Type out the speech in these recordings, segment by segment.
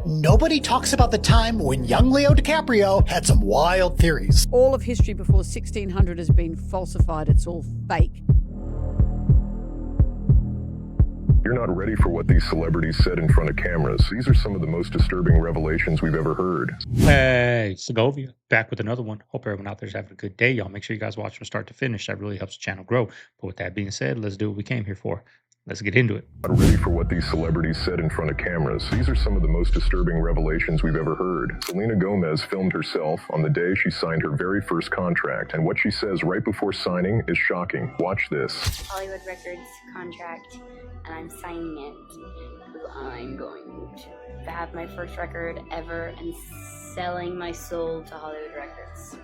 Nobody talks about the time when young Leo DiCaprio had some wild theories. All of history before 1600 has been falsified. It's all fake. You're not ready for what these celebrities said in front of cameras. These are some of the most disturbing revelations we've ever heard. Hey, Segovia, back with another one. Hope everyone out there's having a good day, y'all. Make sure you guys watch from start to finish. That really helps the channel grow. But with that being said, let's do what we came here for. Let's get into it. Not ready for what these celebrities said in front of cameras. These are some of the most disturbing revelations we've ever heard. Selena Gomez filmed herself on the day she signed her very first contract, and what she says right before signing is shocking. Watch this. Hollywood Records contract, and I'm signing it because I'm going to have my first record ever and selling my soul to Hollywood Records.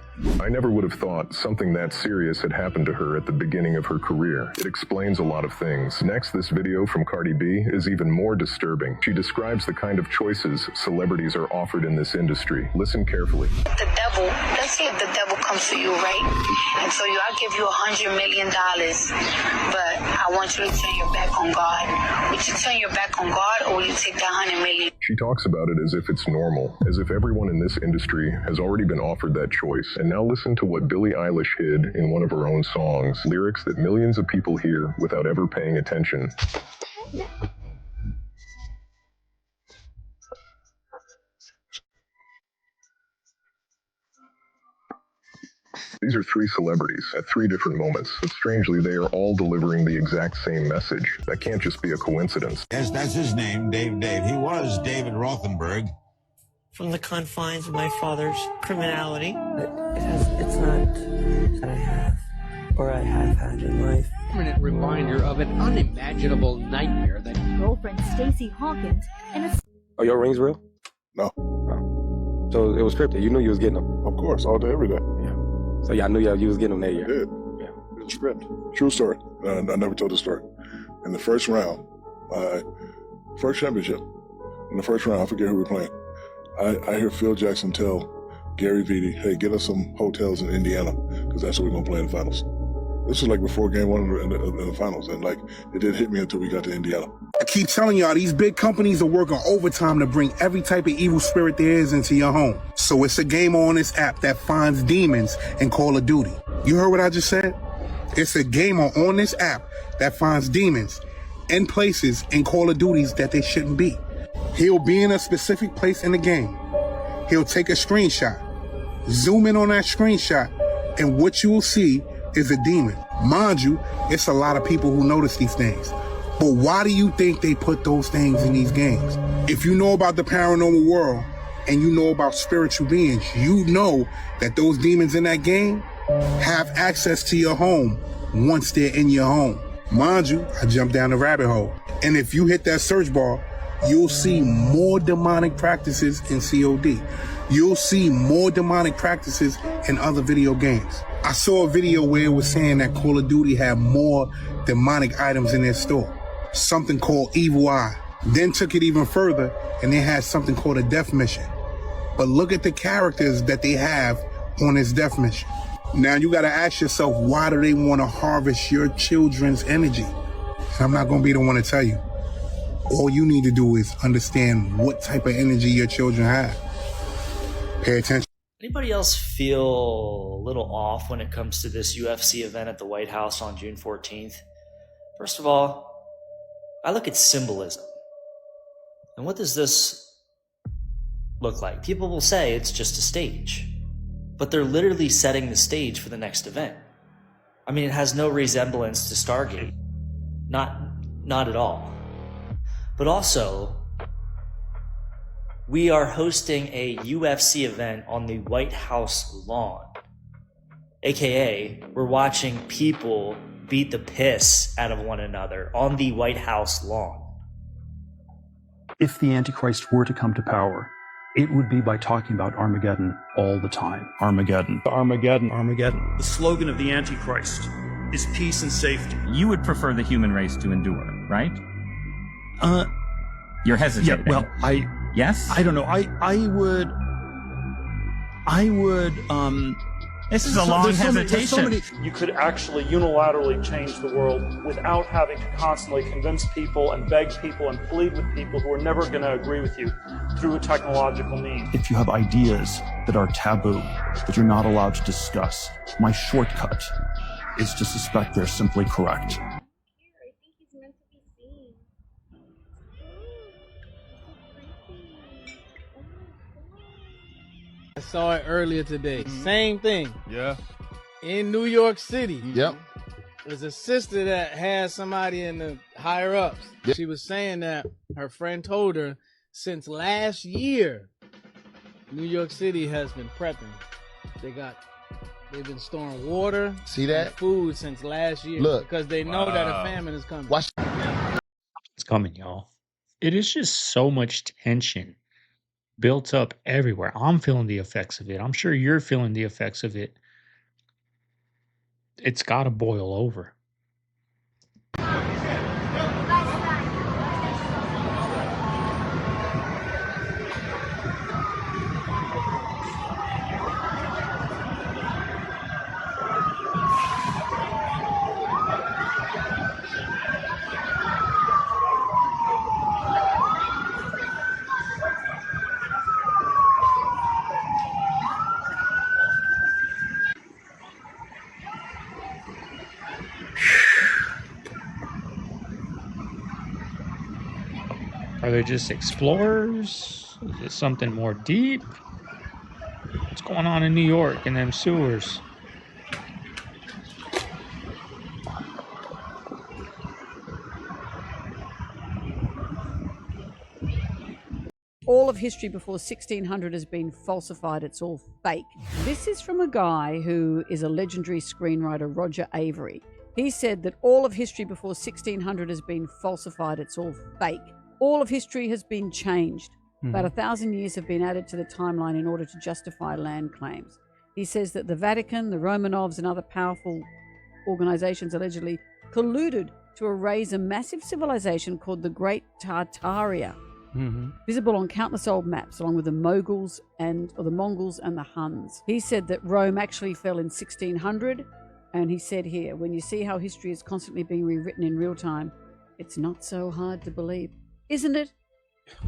I never would have thought something that serious had happened to her at the beginning of her career. It explains a lot of things. Next, this video from Cardi B is even more disturbing. She describes the kind of choices celebrities are offered in this industry. Listen carefully. The devil, let's say if the devil comes to you, right? And so I'll give you $100 million, but I want you to turn your back on God. Would you turn your back on God, or will you take that $100 million? She talks about it as if it's normal, as if everyone in this industry has already been offered that choice. And now listen to what Billie Eilish hid in one of her own songs, lyrics that millions of people hear without ever paying attention. These are three celebrities at three different moments, but strangely they are all delivering the exact same message. That can't just be a coincidence. Yes, that's his name, Dave. He was David Rothenberg. From the confines of my father's criminality. It's not that I have, or I have had in life. Permanent reminder of an unimaginable nightmare that girlfriend Stacey Hawkins and a... Are your rings real? No. Oh. So it was scripted. You knew you was getting them? Of course, all day, every day. Yeah. So y'all knew you was getting them that year? I did. Yeah. It was script. True story. I never told the story. In the first round, my first championship, in the first round, I forget who we were playing. I hear Phil Jackson tell Gary Vitti, hey, get us some hotels in Indiana, because that's where we're going to play in the finals. This was like before game one in the finals, and like, it didn't hit me until we got to Indiana. I keep telling y'all, these big companies are working overtime to bring every type of evil spirit there is into your home. So it's a game on this app that finds demons in Call of Duty. You heard what I just said? It's a gamer on this app that finds demons in places in Call of Duties that they shouldn't be. He'll be in a specific place in the game. He'll take a screenshot, zoom in on that screenshot, and what you will see is a demon. Mind you, it's a lot of people who notice these things. But why do you think they put those things in these games? If you know about the paranormal world and you know about spiritual beings, you know that those demons in that game have access to your home once they're in your home. Mind you, I jumped down the rabbit hole. And if you hit that search bar, you'll see more demonic practices in COD. You'll see more demonic practices in other video games. I saw a video where it was saying that Call of Duty had more demonic items in their store. Something called Evil Eye. Then took it even further and they had something called a death mission. But look at the characters that they have on this death mission. Now you gotta ask yourself, why do they wanna harvest your children's energy? I'm not gonna be the one to tell you. All you need to do is understand what type of energy your children have. Pay attention. Anybody else feel a little off when it comes to this UFC event at the White House on June 14th? First of all, I look at symbolism. And what does this look like? People will say it's just a stage, but they're literally setting the stage for the next event. I mean, it has no resemblance to Stargate. Not at all. But also, we are hosting a UFC event on the White House lawn. AKA, we're watching people beat the piss out of one another on the White House lawn. If the Antichrist were to come to power, it would be by talking about Armageddon all the time. Armageddon. Armageddon. Armageddon. The slogan of the Antichrist is peace and safety. You would prefer the human race to endure, right? You're hesitating. Yeah, well, Yes? I don't know. I would This is a long hesitation. You could actually unilaterally change the world without having to constantly convince people and beg people and plead with people who are never going to agree with you through a technological means. If you have ideas that are taboo, that you're not allowed to discuss, my shortcut is to suspect they're simply correct. I saw it earlier today. Same thing. Yeah. In New York City. Yep. There's a sister that has somebody in the higher ups. Yep. She was saying that her friend told her since last year, New York City has been prepping. They've been storing water. See that? And food since last year. Look. Because they know that a famine is coming. Watch. It's coming, y'all. It is just so much tension built up everywhere. I'm feeling the effects of it. I'm sure you're feeling the effects of it. It's got to boil over. Are they just explorers? Is it something more deep? What's going on in New York in them sewers? All of history before 1600 has been falsified. It's all fake. This is from a guy who is a legendary screenwriter, Roger Avery. He said that all of history before 1600 has been falsified. It's all fake. All of history has been changed. About 1,000 years have been added to the timeline in order to justify land claims. He says that the Vatican, the Romanovs, and other powerful organizations allegedly colluded to erase a massive civilization called the Great Tartaria, visible on countless old maps, along with the Mongols and the Huns. He said that Rome actually fell in 1600, and he said here, when you see how history is constantly being rewritten in real time, it's not so hard to believe. Isn't it?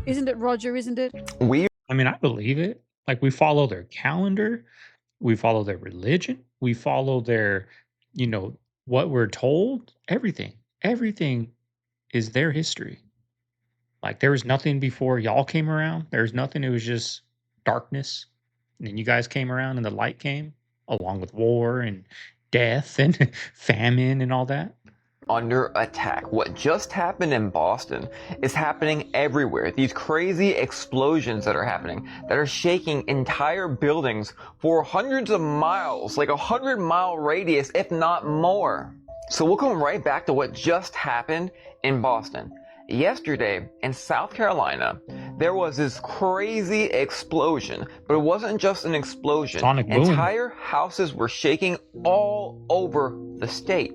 Isn't it, Roger? Isn't it? I mean, I believe it. Like, we follow their calendar, we follow their religion, we follow their, what we're told. Everything is their history. Like, there was nothing before y'all came around. There was nothing. It was just darkness. And then you guys came around and the light came, along with war and death and famine and all that. Under attack. What just happened in Boston is happening everywhere. These crazy explosions that are happening, that are shaking entire buildings for hundreds of miles, like a 100-mile radius, if not more. So we'll come right back to what just happened in Boston. Yesterday in South Carolina, there was this crazy explosion, but it wasn't just an explosion. Sonic boom. Entire houses were shaking all over the state.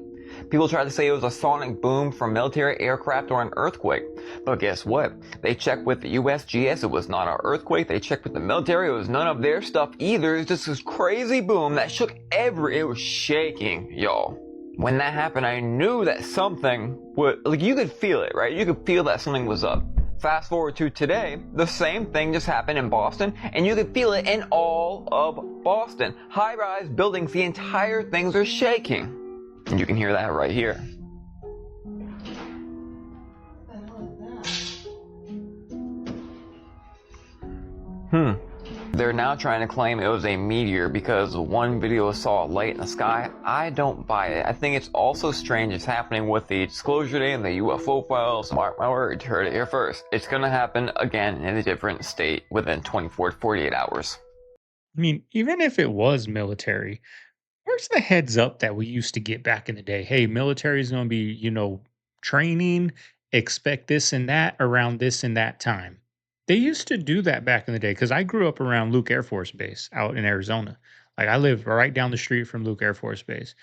People tried to say it was a sonic boom from military aircraft or an earthquake. But guess what? They checked with the USGS, it was not an earthquake. They checked with the military, it was none of their stuff either. It's just this crazy boom that shook it was shaking, y'all. When that happened, I knew that something would, you could feel it, right? You could feel that something was up. Fast forward to today, the same thing just happened in Boston, and you could feel it in all of Boston. High-rise buildings, the entire things are shaking. And you can hear that right here. They're now trying to claim it was a meteor because one video saw a light in the sky. I don't buy it. I think it's also strange it's happening with the Disclosure Day and the UFO files. Mark my words, heard it here first. It's gonna happen again in a different state within 24 to 48 hours. I mean, even if it was military, where's the heads up that we used to get back in the day? Hey, military is going to be, training, expect this and that around this and that time. They used to do that back in the day because I grew up around Luke Air Force Base out in Arizona. Like, I live right down the street from Luke Air Force Base.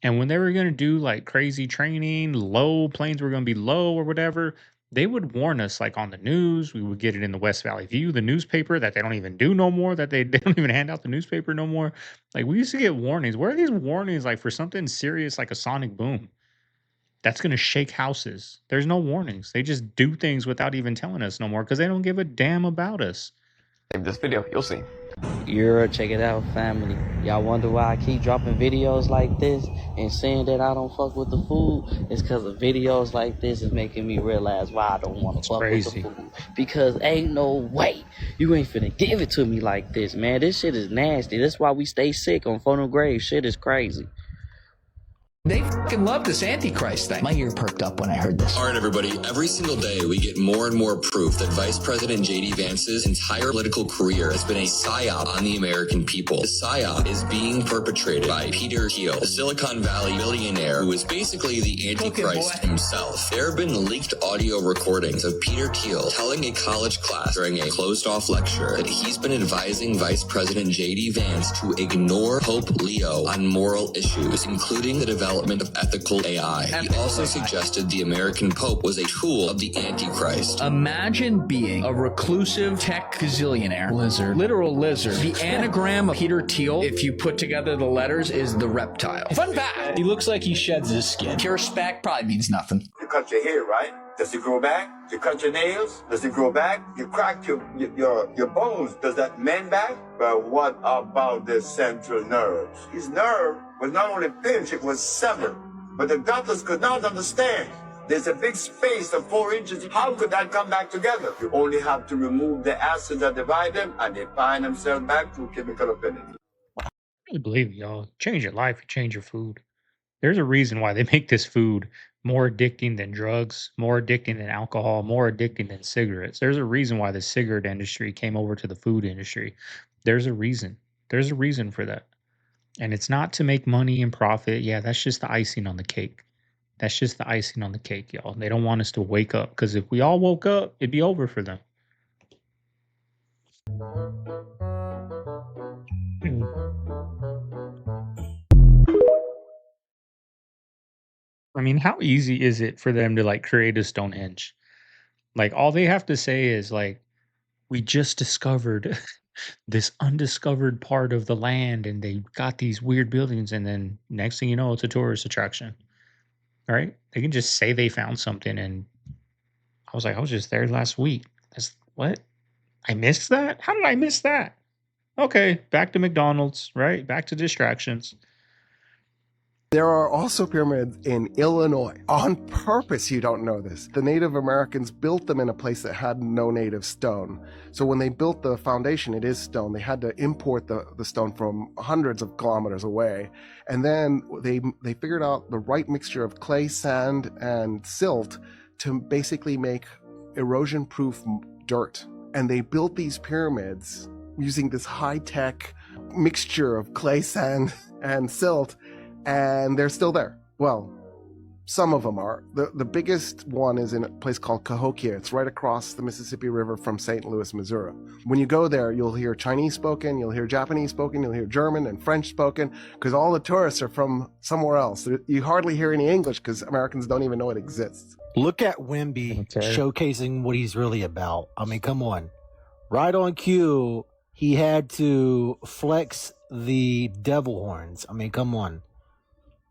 And when they were going to do like crazy training, low planes were going to be low or whatever, They would warn us like on the news. We would get it in the West Valley View, the newspaper that they don't even do no more, that they don't even hand out the newspaper no more. Like we used to get warnings. Where are these warnings like for something serious like a sonic boom that's going to shake houses? There's no warnings. They just do things without even telling us no more because they don't give a damn about us. Save this video, you'll see. Check it out, family. Y'all wonder why I keep dropping videos like this and saying that I don't fuck with the food? It's because of videos like this is making me realize why I don't want to fuck with the food. Because ain't no way you ain't finna give it to me like this, man. This shit is nasty. That's why we stay sick on Phono Grave. Shit is crazy. They fucking love this Antichrist thing. My ear perked up when I heard this. All right, everybody. Every single day, we get more and more proof that Vice President J.D. Vance's entire political career has been a psyop on the American people. The psyop is being perpetrated by Peter Thiel, a Silicon Valley billionaire who is basically the Antichrist himself. There have been leaked audio recordings of Peter Thiel telling a college class during a closed-off lecture that he's been advising Vice President J.D. Vance to ignore Pope Leo on moral issues, including the development of ethical AI. He also suggested the American Pope was a tool of the Antichrist. Imagine being a reclusive tech gazillionaire, literal lizard. The anagram of Peter Thiel, if you put together the letters, is the reptile. Fun fact, he looks like he sheds his skin. Pure spec probably means nothing. You cut your hair, right? Does it grow back? You cut your nails? Does it grow back? You crack your bones. Does that mend back? But what about the central nerves? His nerve was not only pinched, it was severed. But the doctors could not understand. There's a big space of 4 inches. How could that come back together? You only have to remove the acid that divide them, and they find themselves back through chemical affinity. I really believe it, y'all. Change your life, you change your food. There's a reason why they make this food more addicting than drugs, more addicting than alcohol, more addicting than cigarettes. There's a reason why the cigarette industry came over to the food industry. There's a reason. There's a reason for that. And it's not to make money and profit. Yeah, that's just the icing on the cake. That's just the icing on the cake, y'all. They don't want us to wake up because if we all woke up, it'd be over for them. I mean, how easy is it for them to like create a Stonehenge? Like all they have to say is like, we just discovered this undiscovered part of the land and they got these weird buildings, and then next thing you know, it's a tourist attraction. Right? They can just say they found something, and I was just there last week. That's what? I missed that? How did I miss that? Okay, back to McDonald's, right? Back to distractions. There are also pyramids in Illinois. On purpose, you don't know this. The Native Americans built them in a place that had no native stone. So when they built the foundation, it is stone. They had to import the stone from hundreds of kilometers away. And then they figured out the right mixture of clay, sand, and silt to basically make erosion-proof dirt. And they built these pyramids using this high-tech mixture of clay, sand, and silt. And they're still there. Well, some of them are. The biggest one is in a place called Cahokia. It's right across the Mississippi River from St. Louis, Missouri. When you go there, you'll hear Chinese spoken, you'll hear Japanese spoken, you'll hear German and French spoken, because all the tourists are from somewhere else. You hardly hear any English because Americans don't even know it exists. Look at Wemby showcasing what he's really about. I mean, come on. Right on cue, he had to flex the devil horns. I mean, come on.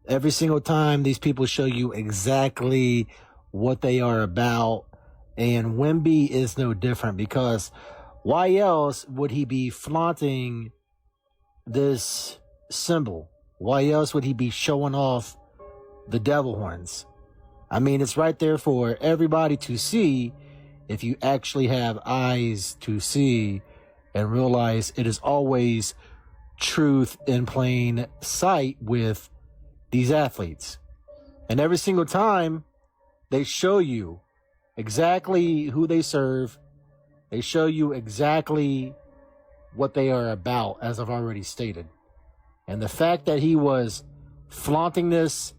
Every single time these people show you exactly what they are about, and Wemby is no different, because why else would he be flaunting this symbol? Why else would he be showing off the devil horns? I mean, it's right there for everybody to see if you actually have eyes to see and realize it is always truth in plain sight with these athletes. And every single time they show you exactly who they serve, they show you exactly what they are about, as I've already stated. And the fact that he was flaunting this,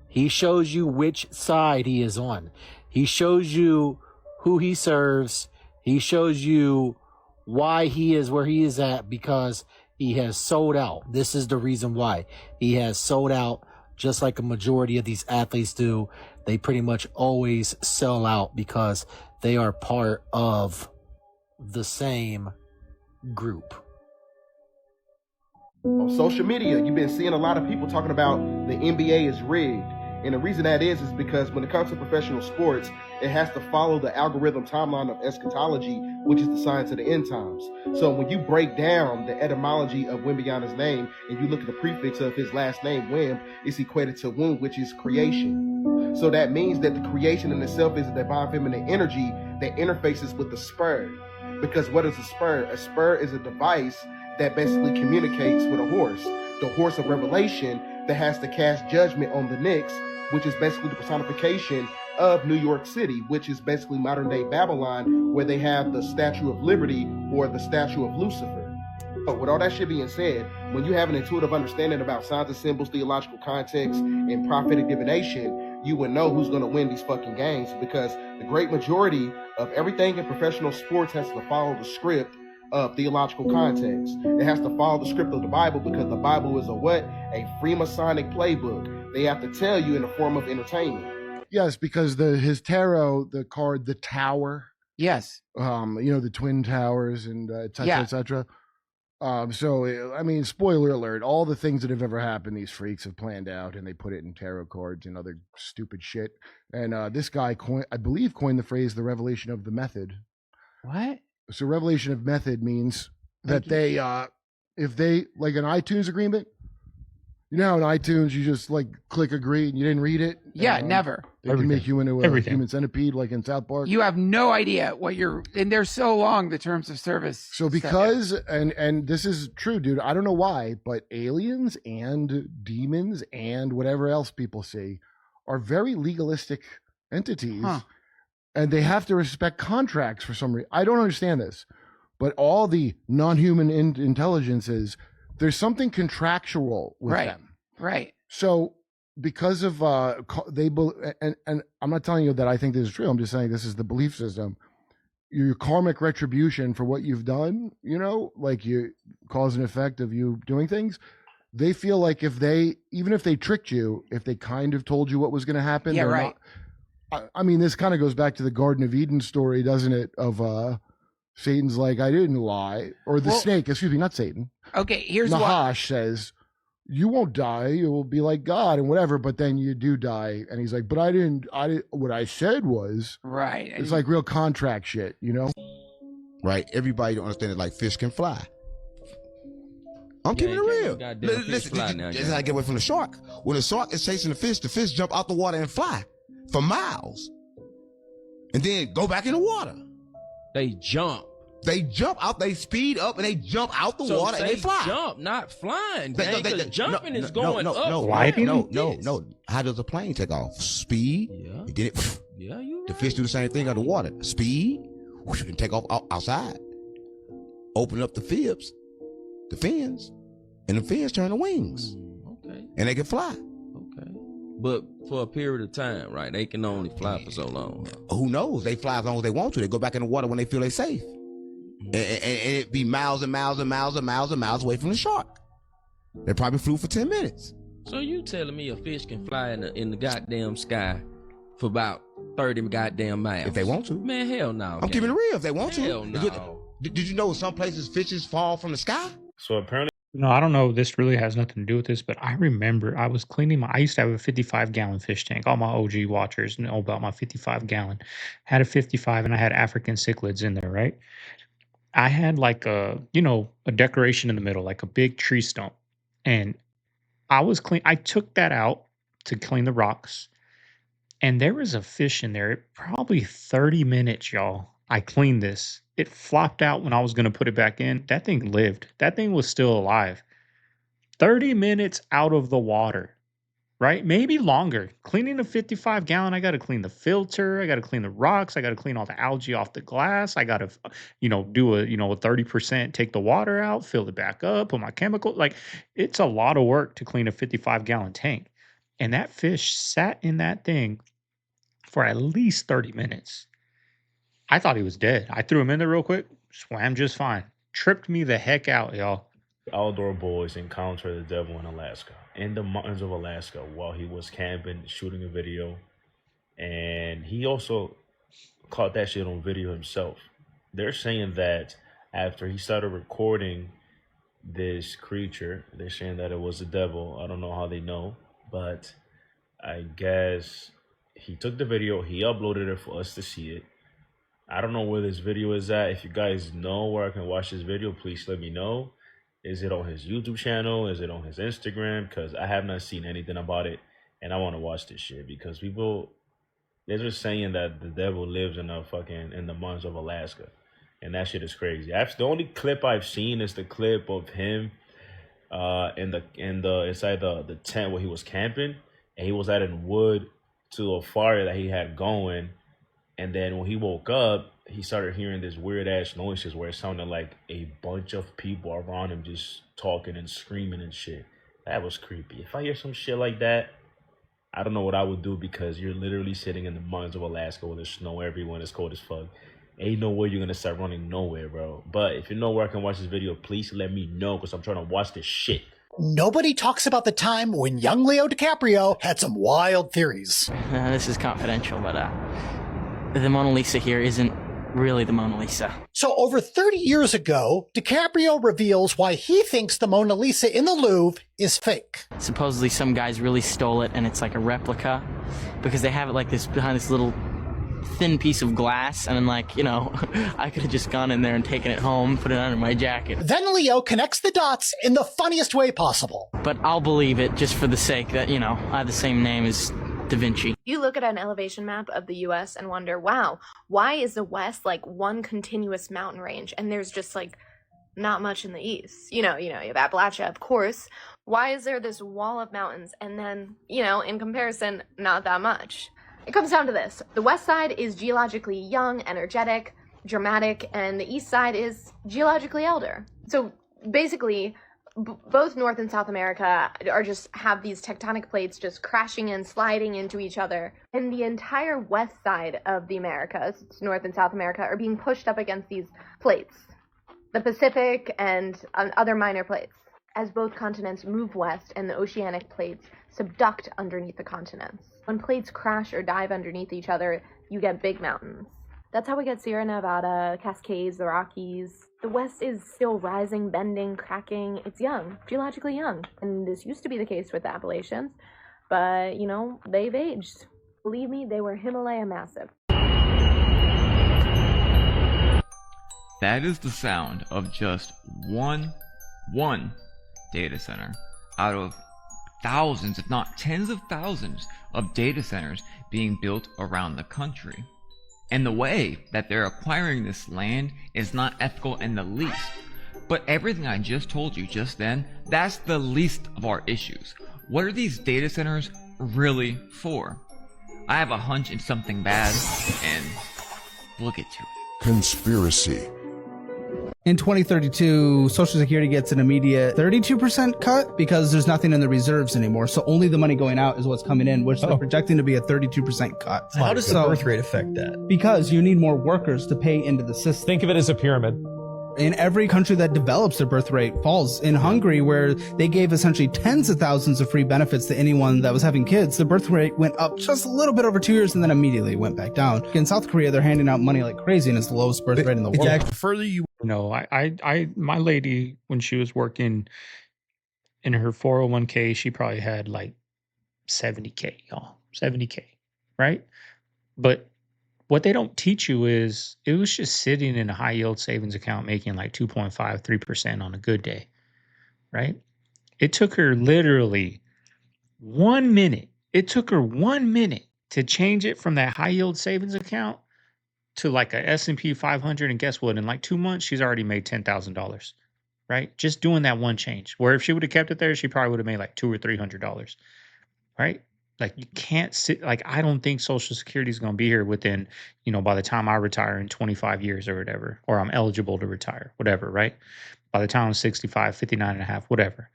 he shows you which side he is on. He shows you who he serves. He shows you why he is where he is at, because he has sold out. This is the reason why. He has sold out, just like a majority of these athletes do. they pretty much always sell out because they are part of the same group. On social media, you've been seeing a lot of people talking about the NBA is rigged. And the reason that is because when it comes to professional sports, it has to follow the algorithm timeline of eschatology, which is the science of the end times. So when you break down the etymology of Wimbiana's name and you look at the prefix of his last name, Wimb, it's equated to womb, which is creation. So that means that the creation in itself is a divine feminine energy that interfaces with the spur. Because what is a spur? A spur is a device that basically communicates with a horse. The horse of revelation that has to cast judgment on the Knicks, which is basically the personification of New York City, which is basically modern day Babylon, where they have the Statue of Liberty or the Statue of Lucifer. So with all that shit being said, when you have an intuitive understanding about signs and symbols, theological context, and prophetic divination, you would know who's going to win these fucking games, because the great majority of everything in professional sports has to follow the script of theological context. It has to follow the script of the Bible, because the Bible is a what? A Freemasonic playbook. They have to tell you in the form of entertainment. Yes, because his tarot, the card, the Tower. Yes. The Twin Towers and et cetera, Yeah. et cetera. So, I mean, spoiler alert, all the things that have ever happened, these freaks have planned out, and they put it in tarot cards and other stupid shit. And this guy, I believe, coined the phrase, the revelation of the method. What? So revelation of method means that they, if they, like an iTunes agreement, you know how in iTunes you just like click agree and you didn't read it? Yeah, never. They can make you into a human centipede like in South Park. You have no idea what and they're so long, the terms of service. So because, and this is true, dude, I don't know why, but aliens and demons and whatever else people see are very legalistic entities. Huh. And they have to respect contracts for some reason. I don't understand this, but all the non-human intelligences, there's something contractual with them. Right. So because of and I'm not telling you that I think this is true. I'm just saying this is the belief system. Your karmic retribution for what you've done, like you cause and effect of you doing things. They feel like even if they tricked you, if they kind of told you what was going to happen, yeah, right. I mean, this kind of goes back to the Garden of Eden story, doesn't it? Of Satan's like, I didn't lie. Or the snake, excuse me, not Satan. Okay, here's Nahash says, you won't die. You will be like God and whatever, but then you do die. And he's like, but I didn't, what I said was. Right. It's like real contract shit, Right. Everybody don't understand it, like fish can fly. I'm keeping it real. Listen, just how I get away from the shark. When the shark is chasing the fish jump out the water and fly for miles, and then go back in the water. They jump out. They speed up and they jump out the water and they fly. Jump, not flying. Jumping is going up. No. How does a plane take off? Speed. Yeah. And then it. Yeah, you. The fish do the same thing underwater. Speed. And take off outside. Open up the fins, and the fins turn to wings. Okay. And they can fly. Okay. But for a period of time, right? They can only fly for so long. Who knows? They fly as long as they want to. They go back in the water when they feel they're safe. And it be miles and miles and miles and miles and miles away from the shark. They probably flew for 10 minutes. So you telling me a fish can fly in the goddamn sky for about 30 goddamn miles? If they want to. Man, hell no. I'm keeping it real if they want to. Hell no. Did you know some places fishes fall from the sky? So apparently, I don't know. This really has nothing to do with this, but I remember I was cleaning I used to have a 55-gallon fish tank. All my OG watchers know about my 55-gallon. Had a 55 and I had African cichlids in there, right? I had like a decoration in the middle, like a big tree stump. And I took that out to clean the rocks. And there was a fish in there, probably 30 minutes, y'all. I cleaned this. It flopped out when I was going to put it back in. That thing lived. That thing was still alive. 30 minutes out of the water, right? Maybe longer. Cleaning a 55-gallon, I got to clean the filter. I got to clean the rocks. I got to clean all the algae off the glass. I got to, do a 30%, take the water out, fill it back up, put my chemical. Like, it's a lot of work to clean a 55-gallon tank. And that fish sat in that thing for at least 30 minutes. I thought he was dead. I threw him in there real quick, swam just fine. Tripped me the heck out, y'all. Outdoor boys encountered the devil in Alaska, in the mountains of Alaska, while he was camping, shooting a video. and he also caught that shit on video himself. They're saying that after he started recording this creature, they're saying that it was the devil. I don't know how they know, but I guess he took the video, he uploaded it for us to see it. I don't know where this video is at. If you guys know where I can watch this video, please let me know. Is it on his YouTube channel? Is it on his Instagram? Because I have not seen anything about it, and I want to watch this shit because people, they're just saying that the devil lives in the mountains of Alaska, and that shit is crazy. The only clip I've seen is the clip of him inside the tent where he was camping, and he was adding wood to a fire that he had going. And then when he woke up, he started hearing this weird ass noises where it sounded like a bunch of people around him just talking and screaming and shit. That was creepy. If I hear some shit like that, I don't know what I would do, because you're literally sitting in the mountains of Alaska where there's snow everywhere and it's cold as fuck. Ain't no way you're gonna start running nowhere, bro. But if you know where I can watch this video, please let me know, because I'm trying to watch this shit. Nobody talks about the time when young Leo DiCaprio had some wild theories. This is confidential, but the Mona Lisa here isn't really the Mona Lisa. So over 30 years ago, DiCaprio reveals why he thinks the Mona Lisa in the Louvre is fake. Supposedly some guys really stole it and it's like a replica, because they have it like this behind this little thin piece of glass, and I'm like, you know, I could have just gone in there and taken it home, put it under my jacket. Then Leo connects the dots in the funniest way possible. But I'll believe it just for the sake that, you know, I have the same name as Da Vinci. You look at an elevation map of the US and wonder, wow, why is the West like one continuous mountain range and there's just like not much in the East? You have Appalachia, of course. Why is there this wall of mountains and then, in comparison, not that much? It comes down to this. The West side is geologically young, energetic, dramatic, and the East side is geologically elder. So basically, both North and South America have these tectonic plates just crashing and sliding into each other. And the entire west side of the Americas, North and South America, are being pushed up against these plates. The Pacific and other minor plates. As both continents move west and the oceanic plates subduct underneath the continents. When plates crash or dive underneath each other, you get big mountains. That's how we get Sierra Nevada, Cascades, the Rockies. The West is still rising, bending, cracking. It's young, geologically young. And this used to be the case with the Appalachians. But, they've aged. Believe me, they were Himalaya massive. That is the sound of just one data center out of thousands, if not tens of thousands, of data centers being built around the country. And the way that they're acquiring this land is not ethical in the least. But everything I just told you just then, that's the least of our issues. What are these data centers really for? I have a hunch it's something bad, and we'll get to it. Conspiracy. In 2032, Social Security gets an immediate 32% cut because there's nothing in the reserves anymore. So only the money going out is what's coming in, which they're projecting to be a 32% cut. How does the birth rate affect that? Because you need more workers to pay into the system. Think of it as a pyramid. In every country that develops, their birth rate falls. In Hungary, where they gave essentially tens of thousands of free benefits to anyone that was having kids, the birth rate went up just a little bit over 2 years and then immediately went back down. In South Korea, they're handing out money like crazy and it's the lowest birth rate in the world. Jack, the further you... No, my lady, when she was working in her 401k, she probably had like 70K, y'all. 70K, right? But what they don't teach you is it was just sitting in a high yield savings account making like 2.5, 3% on a good day, right? It took her literally 1 minute. It took her 1 minute to change it from that high yield savings account to like a S&P 500. And guess what? In like 2 months, she's already made $10,000, right? Just doing that one change. Where if she would have kept it there, she probably would have made like $200 or $300, right? Like you can't sit, like I don't think Social Security is going to be here within, by the time I retire in 25 years or whatever, or I'm eligible to retire, whatever, right? By the time I'm 65, 59 and a half, whatever.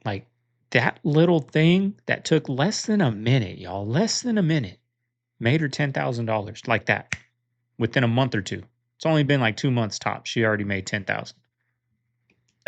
Like that little thing that took less than a minute, y'all, less than a minute, made her $10,000 like that within a month or two. It's only been like 2 months tops. She already made 10,000.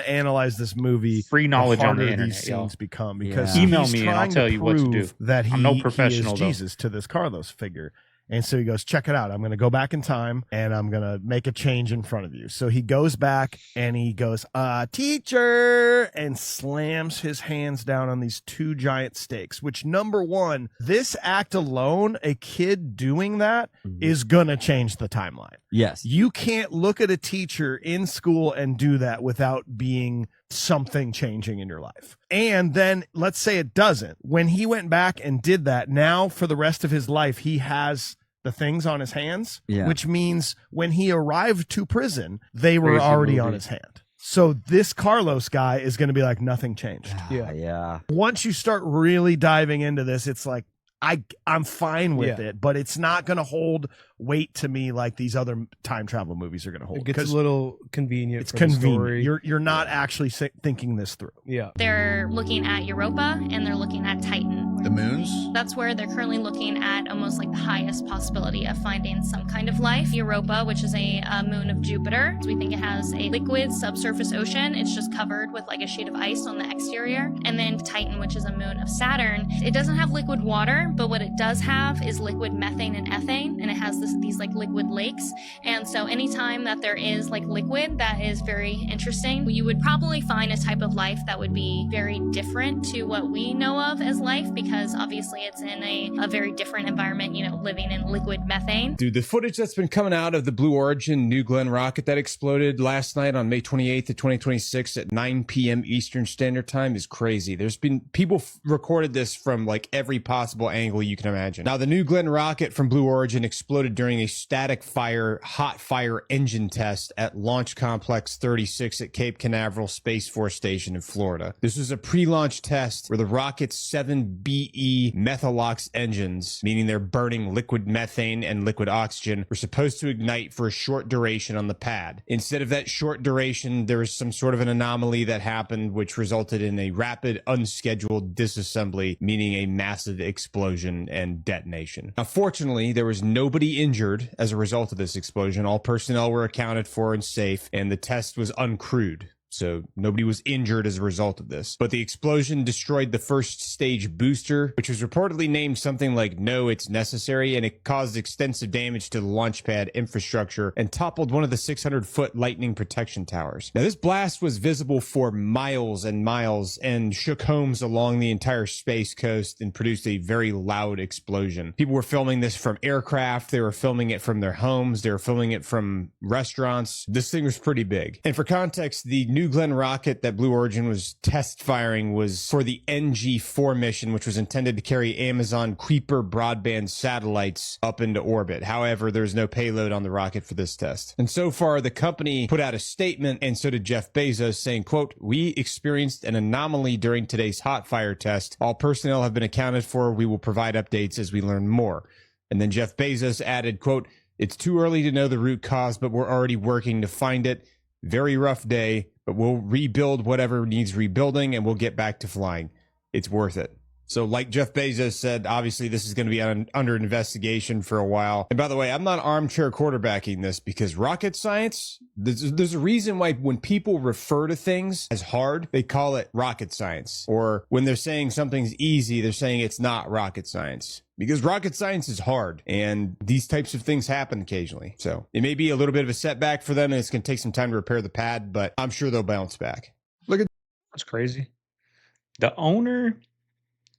analyze this movie. Free knowledge on the harder internet, these scenes y'all. become because Email he's me and I'll trying tell to you what to do. prove that I'm no he professional, is though. Jesus to this Carlos figure. And so he goes, check it out. I'm going to go back in time and I'm going to make a change in front of you. So he goes back and he goes, teacher, and slams his hands down on these two giant stakes, which, number one, this act alone, a kid doing that is going to change the timeline. Yes. You can't look at a teacher in school and do that without being something changing in your life. And then let's say it doesn't. When he went back and did that, now for the rest of his life, he has the things on his hands, which means when he arrived to prison, they were already on his hand. So this Carlos guy is going to be like, nothing changed. Yeah. Once you start really diving into this, it's like, I'm fine with it, but it's not going to hold weight to me like these other time travel movies are going to hold. It gets a little convenient. It's for the convenient. story. You're not actually thinking this through. Yeah. They're looking at Europa and they're looking at Titan. The moons? That's where they're currently looking at almost like the highest possibility of finding some kind of life. Europa, which is a moon of Jupiter. So we think it has a liquid subsurface ocean. It's just covered with like a sheet of ice on the exterior. And then Titan, which is a moon of Saturn. It doesn't have liquid water, but what it does have is liquid methane and ethane. And it has these like liquid lakes. And so anytime that there is like liquid, that is very interesting. You would probably find a type of life that would be very different to what we know of as life, because obviously it's in a very different environment, you know, living in liquid methane. Dude, the footage that's been coming out of the Blue Origin New Glenn rocket that exploded last night on May 28th of 2026 at 9 p.m. Eastern Standard Time is crazy. There's been people recorded this from like every possible angle you can imagine. Now, the New Glenn rocket from Blue Origin exploded during a static fire, hot fire engine test at Launch Complex 36 at Cape Canaveral Space Force Station in Florida. This was a pre-launch test where the rocket's 7BE Methalox engines, meaning they're burning liquid methane and liquid oxygen, were supposed to ignite for a short duration on the pad. Instead of that short duration, there was some sort of an anomaly that happened, which resulted in a rapid, unscheduled disassembly, meaning a massive explosion and detonation. Now, fortunately, there was nobody injured as a result of this explosion. All personnel were accounted for and safe, and the test was uncrewed. So nobody was injured as a result of this. But the explosion destroyed the first stage booster, which was reportedly named something like No, It's Necessary, and it caused extensive damage to the launch pad infrastructure and toppled one of the 600-foot lightning protection towers. Now, this blast was visible for miles and miles and shook homes along the entire Space Coast and produced a very loud explosion. People were filming this from aircraft. They were filming it from their homes. They were filming it from restaurants. This thing was pretty big. And for context, the New Glenn rocket that Blue Origin was test firing was for the NG-4 mission, which was intended to carry Amazon Kuiper broadband satellites up into orbit. However, there's no payload on the rocket for this test. And so far, the company put out a statement, and so did Jeff Bezos, saying, quote, "We experienced an anomaly during today's hot fire test. All personnel have been accounted for. We will provide updates as we learn more." And then Jeff Bezos added, quote, "It's too early to know the root cause, but we're already working to find it. Very rough day, but we'll rebuild whatever needs rebuilding and we'll get back to flying. It's worth it." So like Jeff Bezos said, obviously this is going to be under investigation for a while. And by the way, I'm not armchair quarterbacking this because rocket science, there's a reason why when people refer to things as hard, they call it rocket science. Or when they're saying something's easy, they're saying it's not rocket science. Because rocket science is hard, and these types of things happen occasionally. So it may be a little bit of a setback for them, and it's going to take some time to repair the pad, but I'm sure they'll bounce back. Look at that's crazy. The owner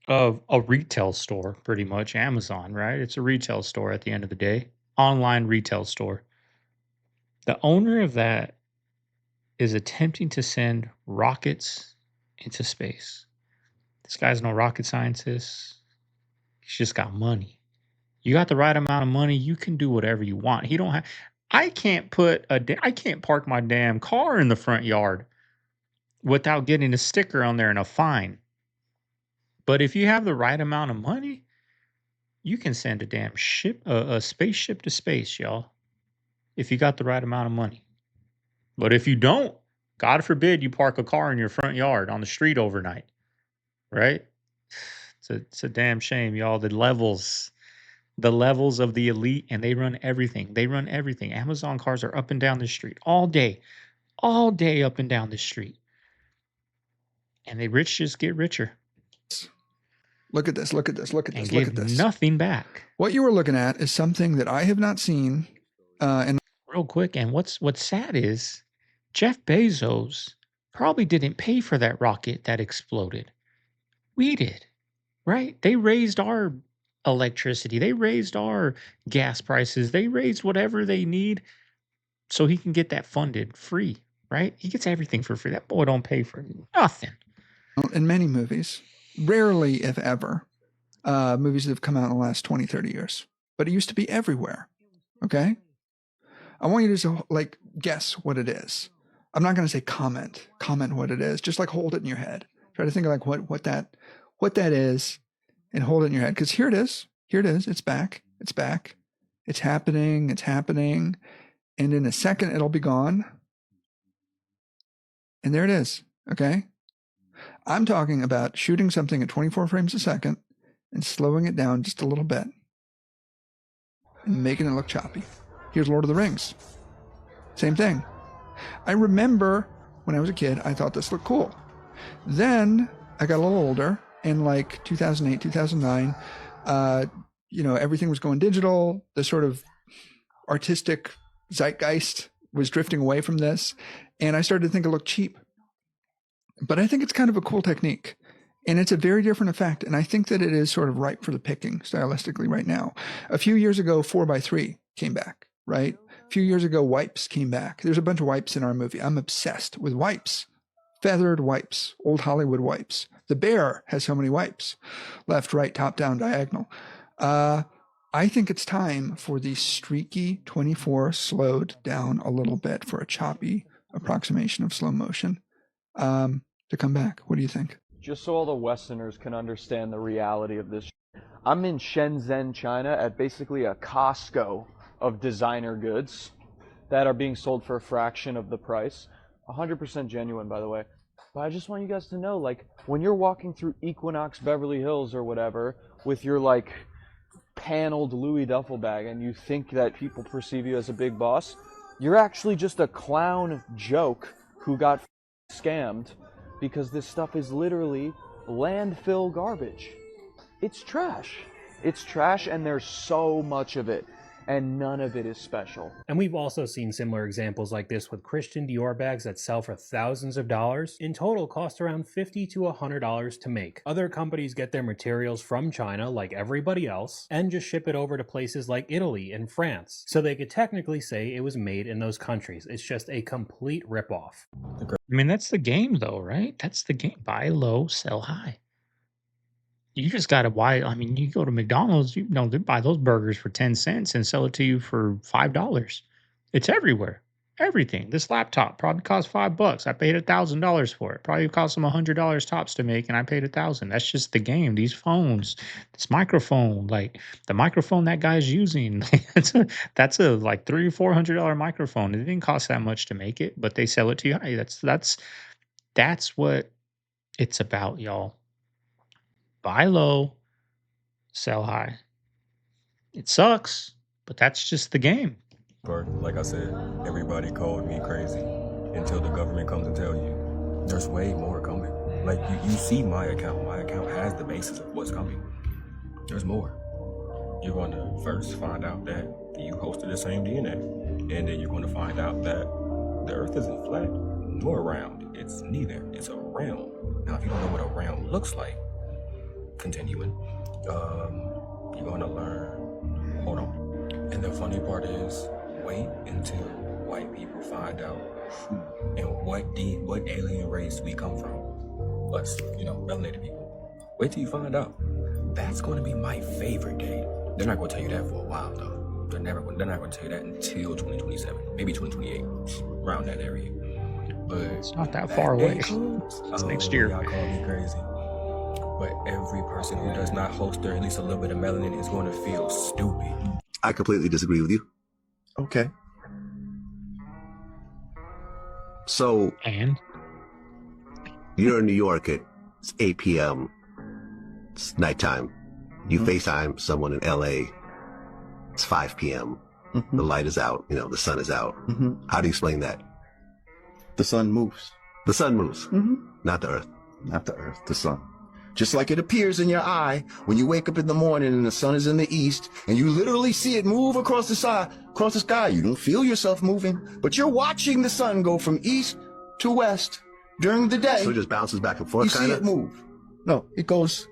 of a retail store, pretty much Amazon, right? It's a retail store at the end of the day, online retail store. The owner of that is attempting to send rockets into space. This guy's no rocket scientist. He's just got money. You got the right amount of money, you can do whatever you want. He don't have. I can't park my damn car in the front yard without getting a sticker on there and a fine. But if you have the right amount of money, you can send a damn ship, a spaceship to space, y'all. If you got the right amount of money. But if you don't, God forbid you park a car in your front yard on the street overnight, right? It's a damn shame, y'all. The levels of the elite, and they run everything. They run everything. Amazon cars are up and down the street all day up and down the street. And the rich just get richer. Look at this. Look at this. Look at And this. Look give at this. nothing back. What you were looking at is something that I have not seen. And real quick, and what's sad is Jeff Bezos probably didn't pay for that rocket that exploded. We did, right? They raised our electricity. They raised our gas prices. They raised whatever they need so he can get that funded free, right? He gets everything for free. That boy don't pay for nothing. in many movies, rarely if ever, movies that have come out in the last 20, 30 years. But it used to be everywhere. Okay? I want you to like guess what it is. I'm not going to say comment what it is. Just like hold it in your head. Try to think of like what that is and hold it in your head. Because here it is. Here it is. It's back. It's back. It's happening. It's happening. And in a second, it'll be gone. And there it is. Okay? I'm talking about shooting something at 24 frames a second and slowing it down just a little bit and making it look choppy. Here's Lord of the Rings. Same thing. I remember when I was a kid, I thought this looked cool. Then I got a little older, in like 2008, 2009, everything was going digital. The sort of artistic zeitgeist was drifting away from this, and I started to think it looked cheap. But I think it's kind of a cool technique, and it's a very different effect, and I think that it is sort of ripe for the picking stylistically right now. A few years ago, 4x3 came back, right? A few years ago, wipes came back. There's a bunch of wipes in our movie. I'm obsessed with wipes. Feathered wipes, old Hollywood wipes. The Bear has so many wipes. Left, right, top, down, diagonal. I think it's time for the streaky 24 slowed down a little bit for a choppy approximation of slow motion to come back. What do you think? Just so all the Westerners can understand the reality of this, I'm in Shenzhen, China, at basically a Costco of designer goods that are being sold for a fraction of the price. 100% genuine, by the way. But I just want you guys to know, like, when you're walking through Equinox Beverly Hills or whatever with your, like, paneled Louis duffel bag and you think that people perceive you as a big boss, you're actually just a clown joke who got scammed, because this stuff is literally landfill garbage. It's trash. It's trash, and there's so much of it, and none of it is special. And we've also seen similar examples like this with Christian Dior bags that sell for thousands of dollars. In total, cost around $50 to $100 to make. Other companies get their materials from China, like everybody else, and just ship it over to places like Italy and France. So they could technically say it was made in those countries. It's just a complete ripoff. I mean, that's the game, though, right? That's the game. Buy low, sell high. You just got to buy. I mean, you go to McDonald's, they buy those burgers for 10 cents and sell it to you for $5. It's everywhere. Everything. This laptop probably cost $5. I paid $1,000 for it. Probably cost them $100 tops to make, and I paid $1,000. That's just the game. These phones, this microphone, like the microphone that guy's using, that's a like $300 or $400 microphone. It didn't cost that much to make it, but they sell it to you. Hey, that's what it's about, y'all. Buy low, sell high. It sucks, but that's just the game. Like I said, everybody called me crazy until the government comes and tell you there's way more coming. Like you see my account. My account has the basis of what's coming. There's more. You're going to first find out that you hosted the same DNA, and then you're going to find out that the Earth isn't flat nor round. It's neither. It's a realm. Now, if you don't know what a realm looks like, continuing, you're going to learn. Hold on. And the funny part is, wait until white people find out who and what alien race we come from. Us, melanated people. Wait till you find out. That's going to be my favorite day. They're not going to tell you that for a while, though. They're not going to tell you that until 2027, maybe 2028, around that area. But it's not that far away. It's next year. Y'all call me crazy. But every person who does not hoster at least a little bit of melanin is going to feel stupid. I completely disagree with you. Okay. So, and you're in New York at 8 p.m. It's nighttime. You FaceTime someone in LA. It's 5 p.m. The light is out. The sun is out. How do you explain that? The sun moves. The sun moves, not the Earth. not the earth, the sun. Just like it appears in your eye when you wake up in the morning and the sun is in the east and you literally see it move across the sky. You don't feel yourself moving, but you're watching the sun go from east to west during the day. So it just bounces back and forth, You see it move. No, it goes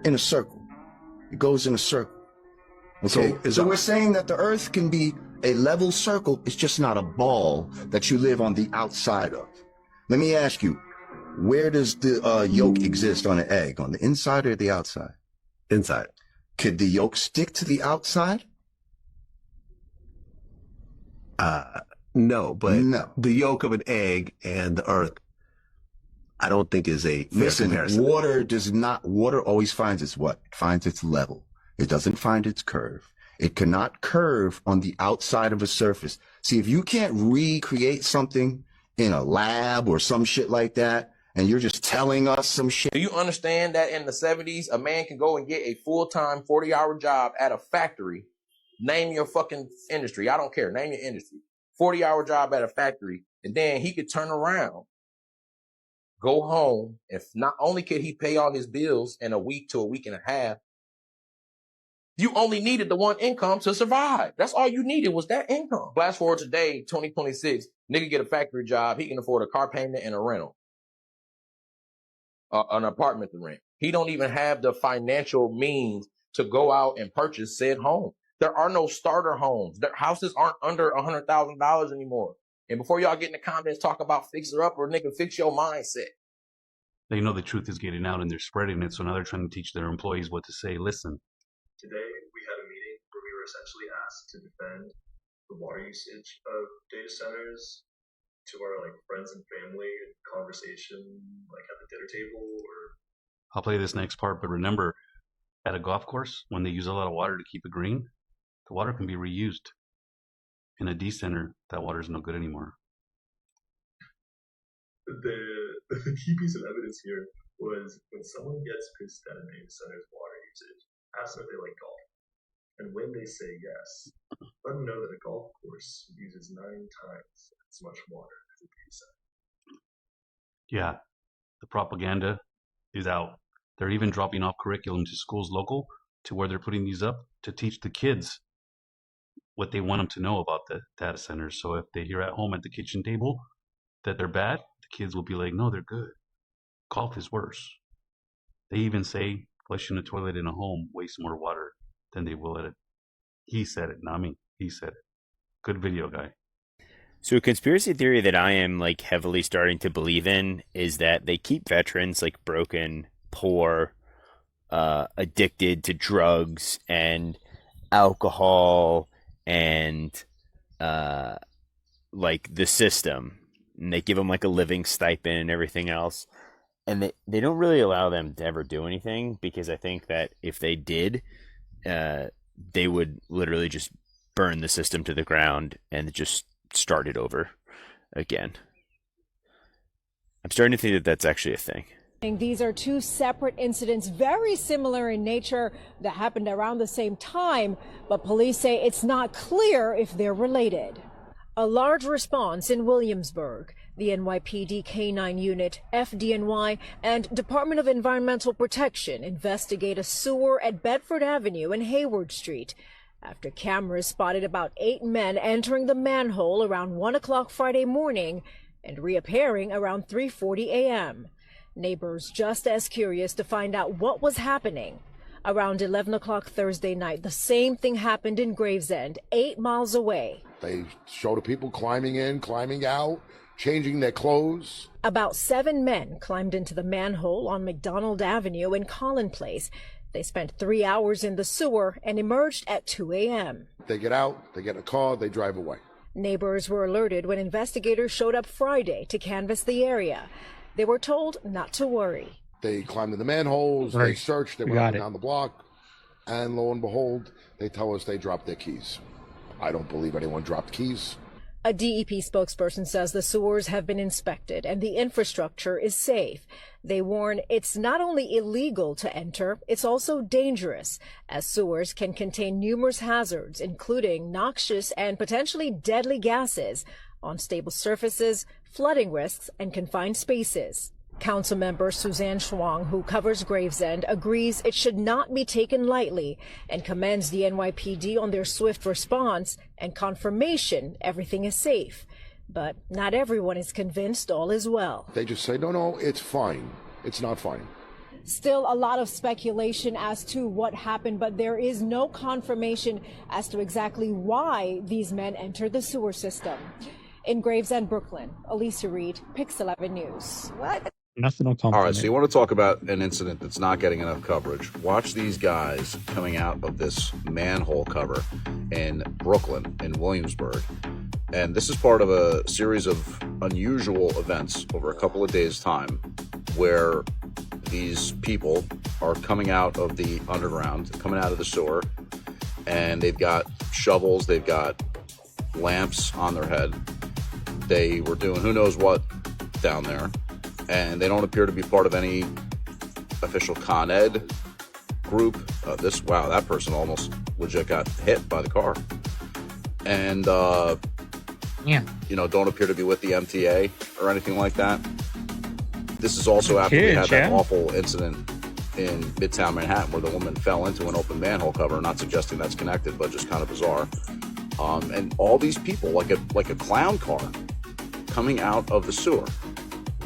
in a circle. It goes in a circle. Okay, so we're saying that the earth can be a level circle. It's just not a ball that you live on the outside of. Let me ask you, where does the yolk exist on an egg? On the inside or the outside? Inside. Could the yolk stick to the outside? No, but the yolk of an egg and the earth, I don't think is a fair comparison. Water always finds its what? It finds its level. It doesn't find its curve. It cannot curve on the outside of a surface. See, if you can't recreate something in a lab or some shit like that, and you're just telling us some shit. Do you understand that in the 70s, a man can go and get a full-time 40-hour job at a factory? Name your fucking industry. I don't care. Name your industry. 40-hour job at a factory. And then he could turn around, go home. If not only could he pay all his bills in a week to a week and a half, you only needed the one income to survive. That's all you needed was that income. Flash forward today, 2026, nigga get a factory job. He can afford a car payment and a rental. An apartment to rent. He don't even have the financial means to go out and purchase said home. There are no starter homes. Their houses aren't under $100,000 anymore. And before y'all get in the comments talk about fixer up or nigga fix your mindset. They know the truth is getting out and they're spreading it, so now they're trying to teach their employees what to say. Listen. Today we had a meeting where we were essentially asked to defend the water usage of data centers to our friends and family and conversation at the dinner table or. I'll play this next part, but remember, at a golf course, when they use a lot of water to keep it green, the water can be reused. In a D center, that water is no good anymore. The key piece of evidence here was when someone gets pissed at a data center's water usage, ask them if they like golf. And when they say yes, let them know that a golf course uses 9 times as much water as a data center. Yeah, the propaganda is out. They're even dropping off curriculum to schools local to where they're putting these up to teach the kids what they want them to know about the data centers. So if they hear at home at the kitchen table that they're bad, the kids will be like, no, they're good. Golf is worse. They even say flushing a toilet in a home wastes more water than they will at it. He said it, not me. He said it. Good video, guy. So a conspiracy theory that I am heavily starting to believe in is that they keep veterans broken, poor, addicted to drugs and alcohol and the system. And they give them a living stipend and everything else. And they don't really allow them to ever do anything because I think that if they did, they would literally just burn the system to the ground and just start it over again. I'm starting to think that that's actually a thing. These are 2 separate incidents, very similar in nature, that happened around the same time, but police say it's not clear if they're related. A large response in Williamsburg. The NYPD K-9 unit, FDNY, and Department of Environmental Protection investigate a sewer at Bedford Avenue and Hayward Street after cameras spotted about 8 men entering the manhole around 1 o'clock Friday morning and reappearing around 3:40 a.m. Neighbors just as curious to find out what was happening. Around 11 o'clock Thursday night, the same thing happened in Gravesend, 8 miles away. They show the people climbing in, climbing out, changing their clothes. About 7 men climbed into the manhole on McDonald Avenue in Collin Place. They spent 3 hours in the sewer and emerged at 2 a.m. They get out, they get in a car, they drive away. Neighbors were alerted when investigators showed up Friday to canvass the area. They were told not to worry. They climbed in the manholes, they searched, they went up and down the block, and lo and behold, they tell us they dropped their keys. I don't believe anyone dropped keys. A DEP spokesperson says the sewers have been inspected and the infrastructure is safe. They warn it's not only illegal to enter, it's also dangerous, as sewers can contain numerous hazards, including noxious and potentially deadly gases, unstable surfaces, flooding risks, and confined spaces. Councilmember Suzanne Schwang, who covers Gravesend, agrees it should not be taken lightly and commends the NYPD on their swift response and confirmation everything is safe. But not everyone is convinced all is well. They just say, no, it's fine. It's not fine. Still a lot of speculation as to what happened, but there is no confirmation as to exactly why these men entered the sewer system. In Gravesend, Brooklyn, Alicia Reed, Pix 11 News. Nothing will come. All right, so you want to talk about an incident that's not getting enough coverage. Watch these guys coming out of this manhole cover in Brooklyn, in Williamsburg. And this is part of a series of unusual events over a couple of days' time where these people are coming out of the underground, coming out of the sewer, and they've got shovels, they've got lamps on their head. They were doing who knows what down there, and they don't appear to be part of any official Con Ed group. Wow, that person almost legit got hit by the car. And, don't appear to be with the MTA or anything like that. This is also after we had that awful incident in Midtown Manhattan where the woman fell into an open manhole cover. Not suggesting that's connected, but just kind of bizarre. And all these people, like a clown car, coming out of the sewer.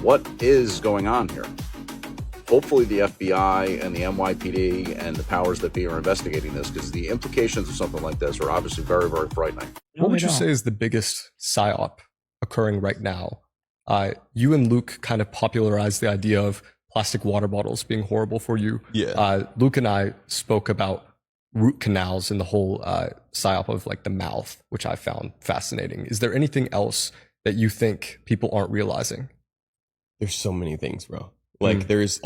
What is going on here? Hopefully the FBI and the NYPD and the powers that be are investigating this, because the implications of something like this are obviously very, very frightening. What would you say is the biggest psyop occurring right now? You and Luke kind of popularized the idea of plastic water bottles being horrible for you. Yeah. Luke and I spoke about root canals and the whole psyop of like the mouth, which I found fascinating. Is there anything else that you think people aren't realizing? There's so many things, bro. Like there's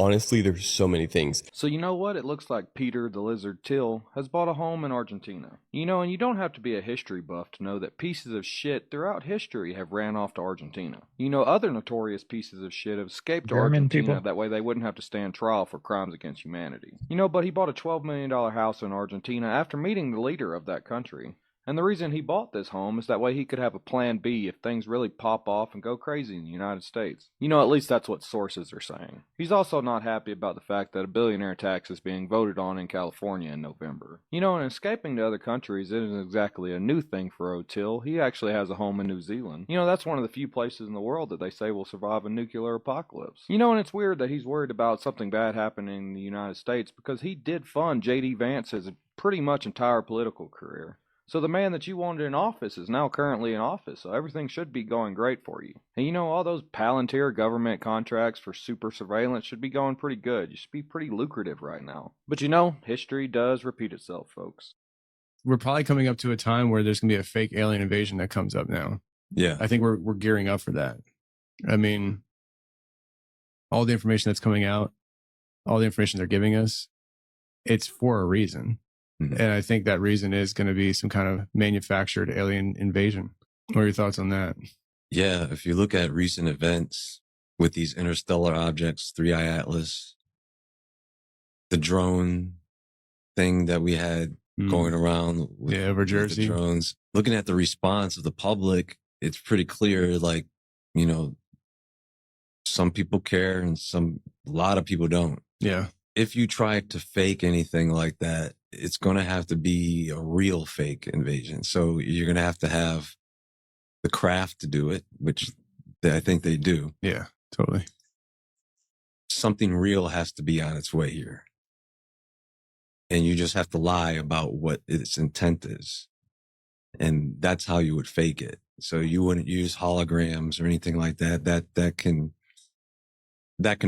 so many things. So you know what? It looks like Peter the Lizard Till has bought a home in Argentina. And you don't have to be a history buff to know that pieces of shit throughout history have ran off to Argentina. Other notorious pieces of shit have escaped to Argentina. That way they wouldn't have to stand trial for crimes against humanity. But he bought a $12 million house in Argentina after meeting the leader of that country. And the reason he bought this home is that way he could have a plan B if things really pop off and go crazy in the United States. At least that's what sources are saying. He's also not happy about the fact that a billionaire tax is being voted on in California in November. And escaping to other countries isn't exactly a new thing for O'Till. He actually has a home in New Zealand. That's one of the few places in the world that they say will survive a nuclear apocalypse. And it's weird that he's worried about something bad happening in the United States because he did fund J.D. Vance's pretty much entire political career. So the man that you wanted in office is now currently in office, so everything should be going great for you. And all those Palantir government contracts for super surveillance should be going pretty good. You should be pretty lucrative right now. But history does repeat itself, folks. We're probably coming up to a time where there's going to be a fake alien invasion that comes up now. Yeah. I think we're gearing up for that. I mean, all the information that's coming out, all the information they're giving us, it's for a reason. And I think that reason is going to be some kind of manufactured alien invasion. What are your thoughts on that? Yeah, if you look at recent events with these interstellar objects, 3i Atlas, the drone thing that we had going around over Jersey, the drones, looking at the response of the public, it's pretty clear, like, some people care and a lot of people don't. Yeah. If you try to fake anything like that, it's going to have to be a real fake invasion. So you're going to have the craft to do it, which I think they do. Yeah, totally. Something real has to be on its way here. And you just have to lie about what its intent is. And that's how you would fake it. So you wouldn't use holograms or anything like that. That can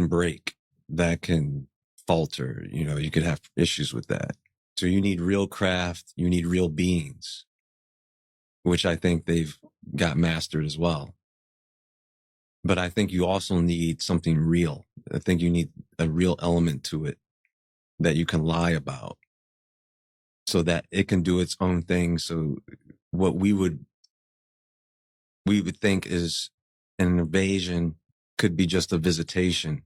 break. That can falter. You could have issues with that. So you need real craft, you need real beings, which I think they've got mastered as well. But I think you also need something real. I think you need a real element to it that you can lie about so that it can do its own thing. So what we would think is an invasion could be just a visitation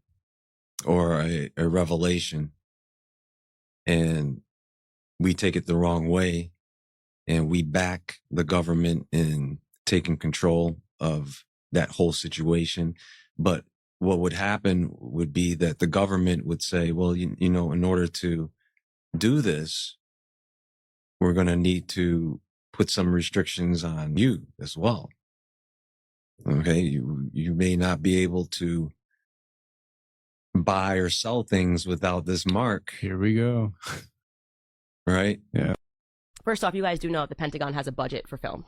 or a revelation. And we take it the wrong way and we back the government in taking control of that whole situation. But what would happen would be that the government would say, well, you know, in order to do this, we're going to need to put some restrictions on you as well. Okay. You may not be able to buy or sell things without this mark. Here we go. Right? Yeah. First off, you guys do know the Pentagon has a budget for film.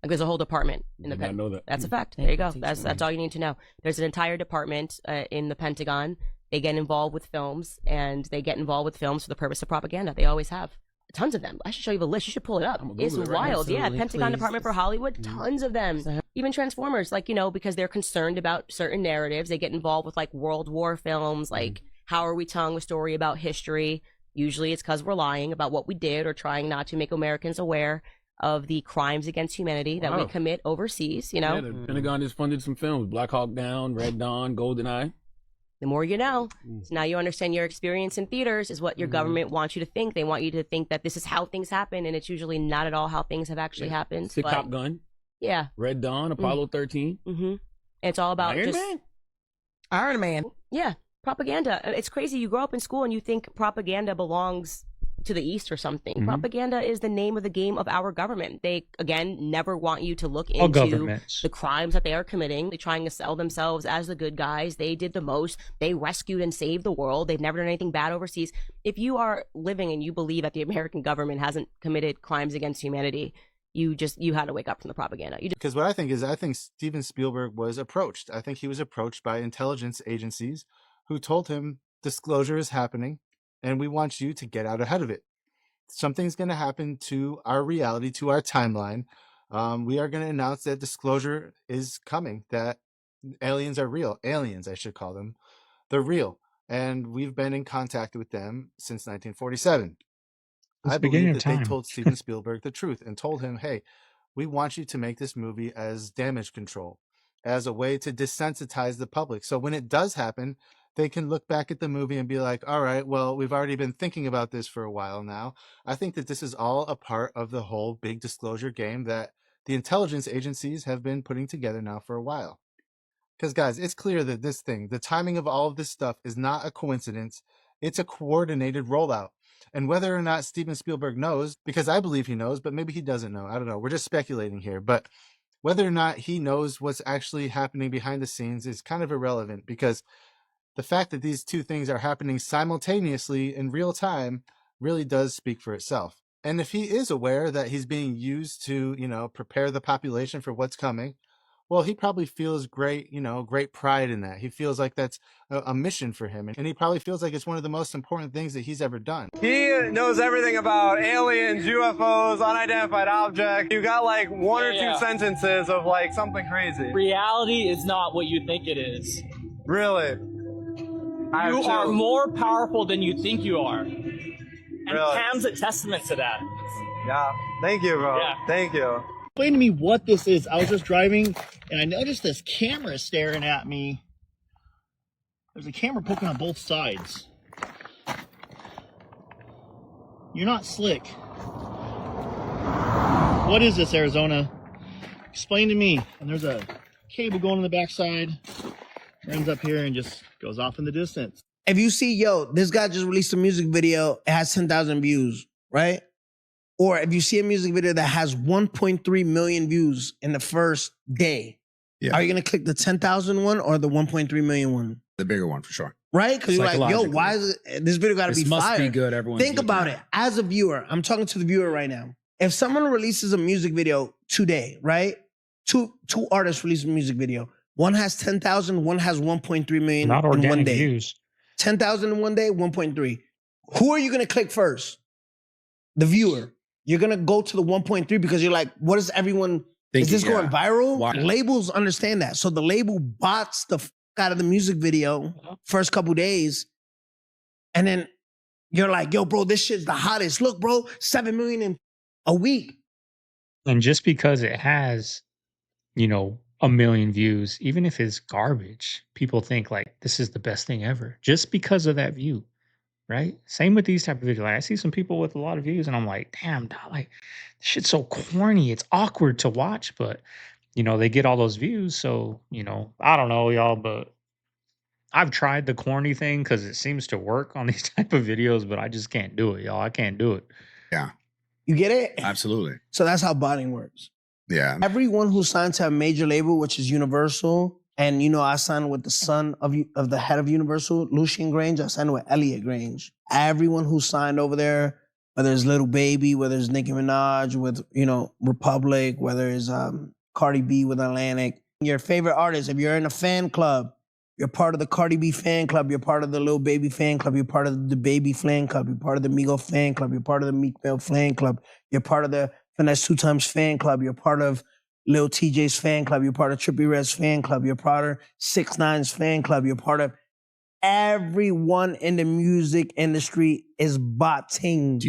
Like there's a whole department in the Pentagon. know that. That's a fact. There you go. That's all you need to know. There's an entire department in the Pentagon. They get involved with films, and they get involved with films for the purpose of propaganda. They always have. Tons of them. I should show you the list. You should pull it up. It's wild. Yeah, Pentagon Department for Hollywood, tons of them. Even Transformers, like, you know, because they're concerned about certain narratives. They get involved with like World War films, like how are we telling a story about history? Usually it's because we're lying about what we did or trying not to make Americans aware of the crimes against humanity that we commit overseas, you know? Yeah, the Pentagon just funded some films. Black Hawk Down, Red Dawn, GoldenEye. The more you know. So now you understand your experience in theaters is what your government wants you to think. They want you to think that this is how things happen, and it's usually not at all how things have actually happened. Sick Top Gun. Yeah. Red Dawn, Apollo 13. Mm-hmm. It's all about Iron Man. Yeah, propaganda. It's crazy. You grow up in school and you think propaganda belongs to the East or something. Propaganda is the name of the game of our government. They, again, never want you to look into the crimes that they are committing. They're trying to sell themselves as the good guys. They did the most. They rescued and saved the world. They've never done anything bad overseas. If you are living and you believe that the American government hasn't committed crimes against humanity, you had to wake up from the propaganda. Because what I think Steven Spielberg was approached. I think he was approached by intelligence agencies who told him disclosure is happening and we want you to get out ahead of it. Something's going to happen to our reality, to our timeline. We are going to announce that disclosure is coming, that aliens are real. Aliens, I should call them. They're real. And we've been in contact with them since 1947. I believe that they told Steven Spielberg the truth and told him, hey, we want you to make this movie as damage control, as a way to desensitize the public. So when it does happen, they can look back at the movie and be like, all right, well, we've already been thinking about this for a while now. I think that this is all a part of the whole big disclosure game that the intelligence agencies have been putting together now for a while. Because, guys, it's clear that this thing, the timing of all of this stuff is not a coincidence. It's a coordinated rollout. And whether or not Steven Spielberg knows, because I believe he knows, but maybe he doesn't know. I don't know. We're just speculating here. But whether or not he knows what's actually happening behind the scenes is kind of irrelevant, because the fact that these two things are happening simultaneously in real time really does speak for itself. And if he is aware that he's being used to, prepare the population for what's coming, well, he probably feels great pride in that. He feels like that's a mission for him. And he probably feels like it's one of the most important things that he's ever done. He knows everything about aliens, UFOs, unidentified objects. You got like one or two sentences of like something crazy. Reality is not what you think it is. Really? You are more powerful than you think you are. And Really? Cam's a testament to that. Yeah. Thank you, bro. Yeah. Thank you. Explain to me what this is. I was just driving and I noticed this camera staring at me. There's a camera poking on both sides. You're not slick. What is this, Arizona? Explain to me. And there's a cable going on the backside. Ends up here and just goes off in the distance. If you see, this guy just released a music video, it has 10,000 views, right? Or if you see a music video that has 1.3 million views in the first day, are you going to click the 10,000 one or the 1.3 million one? The bigger one for sure. Right? Because you're like, why is this video got to be fire? Must be good. Everyone think about it. As a viewer, I'm talking to the viewer right now. If someone releases a music video today, right? Two artists release a music video. One has 10,000, one has 1.3 million Not in one organic day. views. 10,000 in one day, 1.3. Who are you going to click first? The viewer. You're going to go to the 1.3 because you're like, what is everyone, is this going viral? Why? Labels understand that. So the label bots the out of the music video first couple days. And then you're like, yo, bro, this shit's the hottest. Look, bro, 7 million in a week. And just because it has, 1 million views, even if it's garbage, people think like this is the best thing ever just because of that view, right? Same with these type of videos. Like, I see some people with a lot of views and I'm like, damn, dog, like this shit's so corny. It's awkward to watch, but they get all those views. So, I don't know, y'all, but I've tried the corny thing because it seems to work on these type of videos, but I just can't do it, y'all. I can't do it. Yeah. You get it? Absolutely. So that's how botting works. Yeah. Everyone who signed to a major label, which is Universal, and I signed with the son of the head of Universal, Lucian Grange. I signed with Elliot Grange. Everyone who signed over there, whether it's Little Baby, whether it's Nicki Minaj with Republic, whether it's Cardi B with Atlantic. Your favorite artist, if you're in a fan club, you're part of the Cardi B fan club, you're part of the Lil Baby fan club, you're part of the Baby fan club, you're part of the Migo fan club, you're part of the Meek Mill fan club, you're part of the Finesse 2 Times fan club, you're part of Lil TJ's fan club, you're part of Trippie Redd's fan club, you're part of 6ix9ine's fan club, you're part of everyone in the music industry is botting.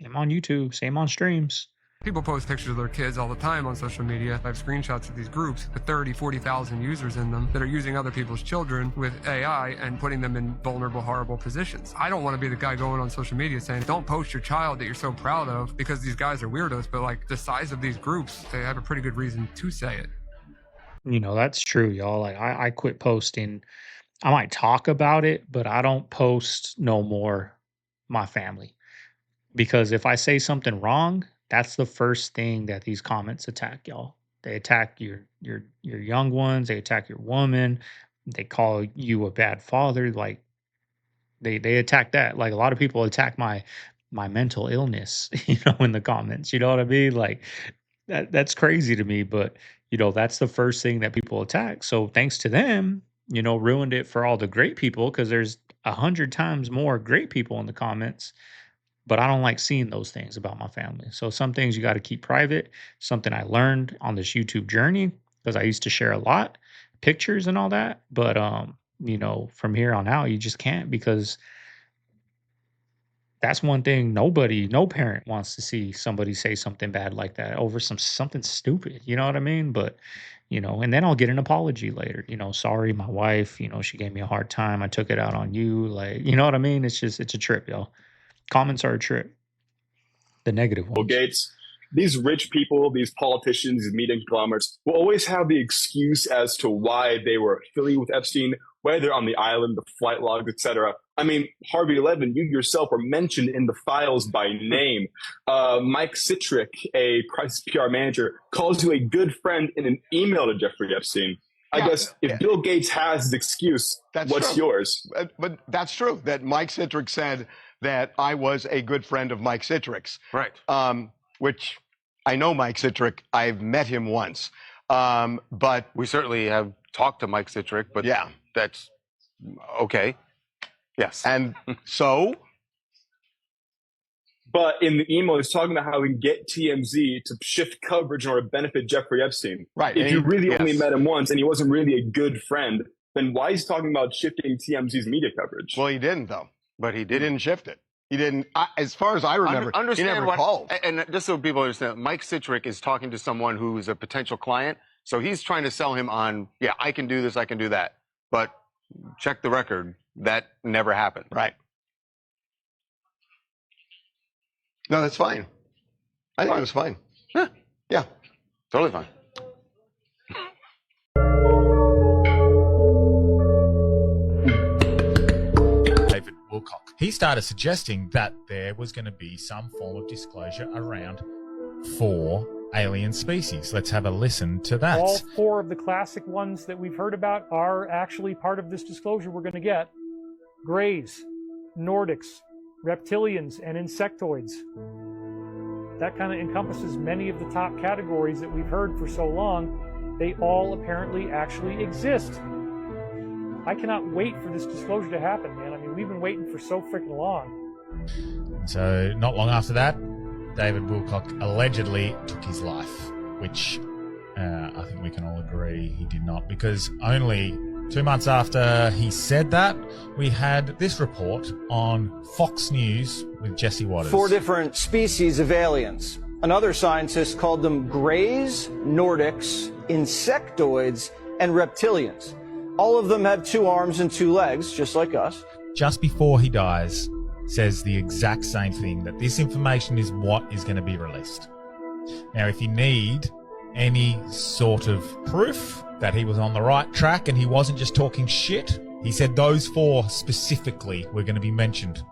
Same on YouTube, same on streams. People post pictures of their kids all the time on social media. I have screenshots of these groups with 30, 40,000 users in them that are using other people's children with AI and putting them in vulnerable, horrible positions. I don't want to be the guy going on social media saying, don't post your child that you're so proud of because these guys are weirdos, but like the size of these groups, they have a pretty good reason to say it. That's true, y'all. Like I quit posting. I might talk about it, but I don't post no more my family. Because if I say something wrong, that's the first thing that these comments attack, y'all. They attack your young ones. They attack your woman. They call you a bad father. Like they attack that. Like a lot of people attack my mental illness, in the comments. You know what I mean? Like that's crazy to me. But that's the first thing that people attack. So thanks to them, ruined it for all the great people because there's 100 times more great people in the comments. But I don't like seeing those things about my family. So some things you got to keep private. Something I learned on this YouTube journey because I used to share a lot, pictures and all that. But from here on out, you just can't because that's one thing no parent wants to see somebody say something bad like that over something stupid. You know what I mean? But and then I'll get an apology later. Sorry, my wife. She gave me a hard time. I took it out on you. Like, you know what I mean? It's a trip, y'all. Comments are a trip. The negative ones. Gates, these rich people, these politicians, these media conglomerates will always have the excuse as to why they were affiliated with Epstein, whether they're on the island, the flight logs, etc. I mean, Harvey Levin, you yourself were mentioned in the files by name. Mike Citrick, a crisis PR manager, calls you a good friend in an email to Jeffrey Epstein. I guess if Bill Gates has his excuse, what's yours? But that's true, that Mike Citrick said that I was a good friend of Mike Citrick's. Right. Which I know Mike Citrick. I've met him once. But we certainly have talked to Mike Citrick, but yeah, that's okay. Yes. And so? But in the email, he's talking about how we can get TMZ to shift coverage in order to benefit Jeffrey Epstein. Right. If you really only met him once and he wasn't really a good friend, then why is he talking about shifting TMZ's media coverage? Well, he didn't, though. But he didn't shift it. He didn't, as far as I remember, he never called. And just so people understand, Mike Citrick is talking to someone who's a potential client. So he's trying to sell him on, yeah, I can do this, I can do that. But check the record. That never happened. Right. No, that's fine. I think it was fine. Yeah. Totally fine. David Wilcock. He started suggesting that there was going to be some form of disclosure around 4 alien species. Let's have a listen to that. All 4 of the classic ones that we've heard about are actually part of this disclosure we're going to get. Greys, Nordics, reptilians, and insectoids. That kind of encompasses many of the top categories that we've heard for so long. They all apparently actually exist. I cannot wait for this disclosure to happen, man. I mean, we've been waiting for so freaking long. So not long after that, David Wilcock allegedly took his life, which I think we can all agree he did not, because only 2 months after he said that, we had this report on Fox News with Jesse Waters. 4 different species of aliens. Another scientist called them Greys, Nordics, Insectoids, and Reptilians. All of them have 2 arms and 2 legs, just like us. Just before he dies, says the exact same thing, that this information is what is going to be released. Now, if you need any sort of proof that he was on the right track and he wasn't just talking shit. He said those 4 specifically were going to be mentioned.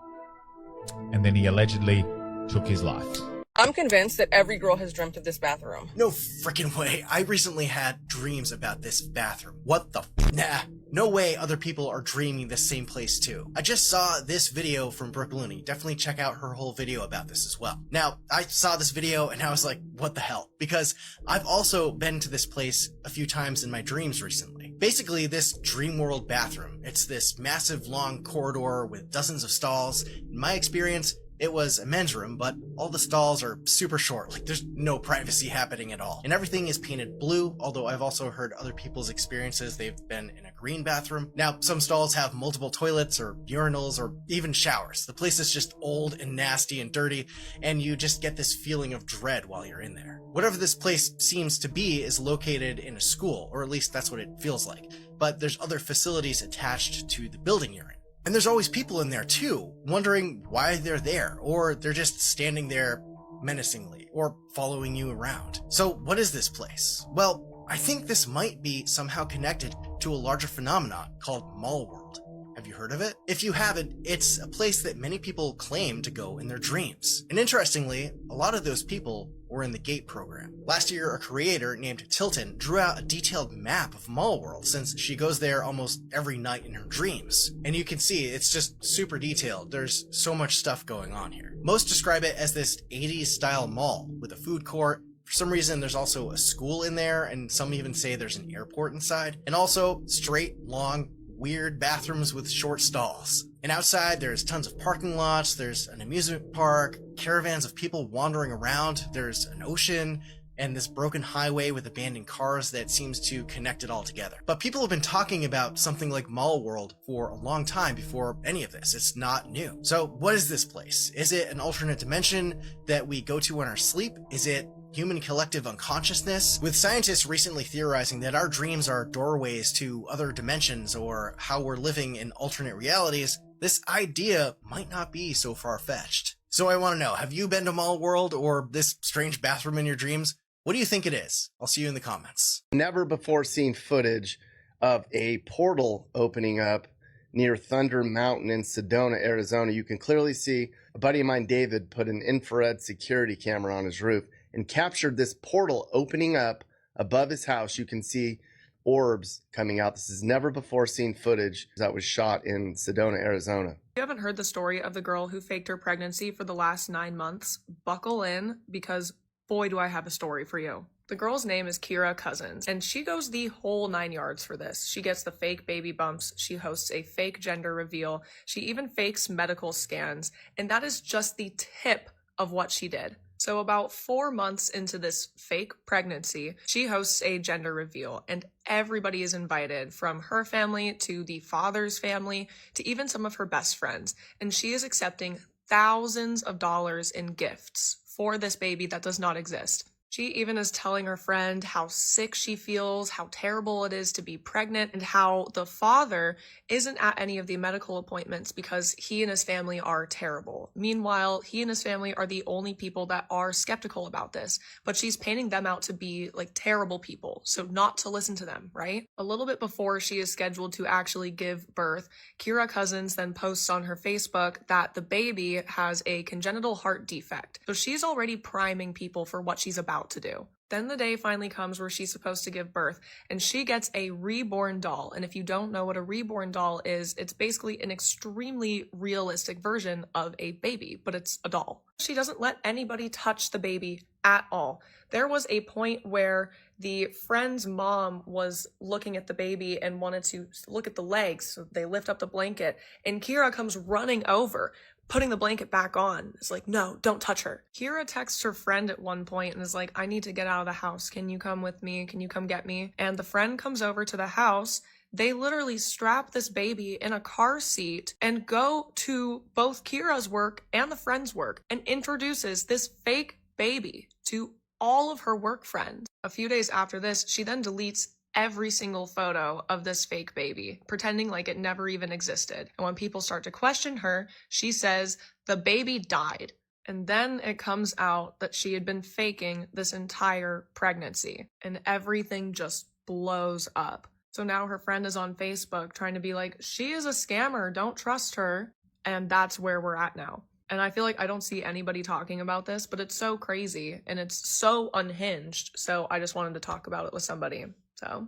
And then he allegedly took his life. I'm convinced that every girl has dreamt of this bathroom. No freaking way. I recently had dreams about this bathroom. What the Nah. No way other people are dreaming the same place too. I just saw this video from Brooke Looney. Definitely check out her whole video about this as well. Now, I saw this video and I was like, what the hell? Because I've also been to this place a few times in my dreams recently. Basically, this dream world bathroom. It's this massive long corridor with dozens of stalls. In my experience, it was a men's room, but all the stalls are super short, like there's no privacy happening at all. And everything is painted blue, although I've also heard other people's experiences, they've been in a green bathroom. Now, some stalls have multiple toilets or urinals or even showers. The place is just old and nasty and dirty, and you just get this feeling of dread while you're in there. Whatever this place seems to be is located in a school, or at least that's what it feels like. But there's other facilities attached to the building you're in. And there's always people in there too, wondering why they're there, or they're just standing there menacingly, or following you around. So what is this place? Well, I think this might be somehow connected to a larger phenomenon called Mall World. Have you heard of it? If you haven't, it's a place that many people claim to go in their dreams. And interestingly, a lot of those people were in the GATE program. Last year, a creator named Tilton drew out a detailed map of Mall World since she goes there almost every night in her dreams. And you can see it's just super detailed. There's so much stuff going on here. Most describe it as this 80s style mall with a food court. For some reason, there's also a school in there, and some even say there's an airport inside. And also straight, long, weird bathrooms with short stalls. And outside, there's tons of parking lots, there's an amusement park, caravans of people wandering around, there's an ocean, and this broken highway with abandoned cars that seems to connect it all together. But people have been talking about something like Mall World for a long time before any of this. It's not new. So what is this place? Is it an alternate dimension that we go to in our sleep? Is it human collective unconsciousness? With scientists recently theorizing that our dreams are doorways to other dimensions or how we're living in alternate realities, this idea might not be so far-fetched. So I want to know, have you been to Mall World or this strange bathroom in your dreams? What do you think it is? I'll see you in the comments. Never before seen footage of a portal opening up near Thunder Mountain in Sedona, Arizona. You can clearly see a buddy of mine, David, put an infrared security camera on his roof and captured this portal opening up above his house. You can see orbs coming out. This is never before seen footage that was shot in Sedona, Arizona. You haven't heard the story of the girl who faked her pregnancy for the last 9 months? Buckle in, because boy, do I have a story for you. The girl's name is Kira Cousins, and she goes the whole 9 yards for this. She gets the fake baby bumps, she hosts a fake gender reveal, she even fakes medical scans, and that is just the tip of what she did. So about 4 months into this fake pregnancy, she hosts a gender reveal, and everybody is invited, from her family to the father's family to even some of her best friends, and she is accepting thousands of dollars in gifts for this baby that does not exist. She even is telling her friend how sick she feels, how terrible it is to be pregnant, and how the father isn't at any of the medical appointments because he and his family are terrible. Meanwhile, he and his family are the only people that are skeptical about this, but she's painting them out to be like terrible people, so not to listen to them, right? A little bit before she is scheduled to actually give birth, Kira Cousins then posts on her Facebook that the baby has a congenital heart defect. So she's already priming people for what she's about to do. Then the day finally comes where she's supposed to give birth, and she gets a reborn doll. And if you don't know what a reborn doll is, it's basically an extremely realistic version of a baby, but it's a doll. She doesn't let anybody touch the baby at all. There was a point where the friend's mom was looking at the baby and wanted to look at the legs, so they lift up the blanket, and Kira comes running over, putting the blanket back on. It's like, no, don't touch her. Kira texts her friend at one point and is like, I need to get out of the house. Can you come with me? Can you come get me? And the friend comes over to the house. They literally strap this baby in a car seat and go to both Kira's work and the friend's work and introduces this fake baby to all of her work friends. A few days after this, she then deletes every single photo of this fake baby, pretending like it never even existed. And when people start to question her, she says the baby died. And then it comes out that she had been faking this entire pregnancy, and everything just blows up. So now her friend is on Facebook trying to be like, she is a scammer, don't trust her. And that's where we're at now. And I feel like I don't see anybody talking about this, but it's so crazy and it's so unhinged. So I just wanted to talk about it with somebody. So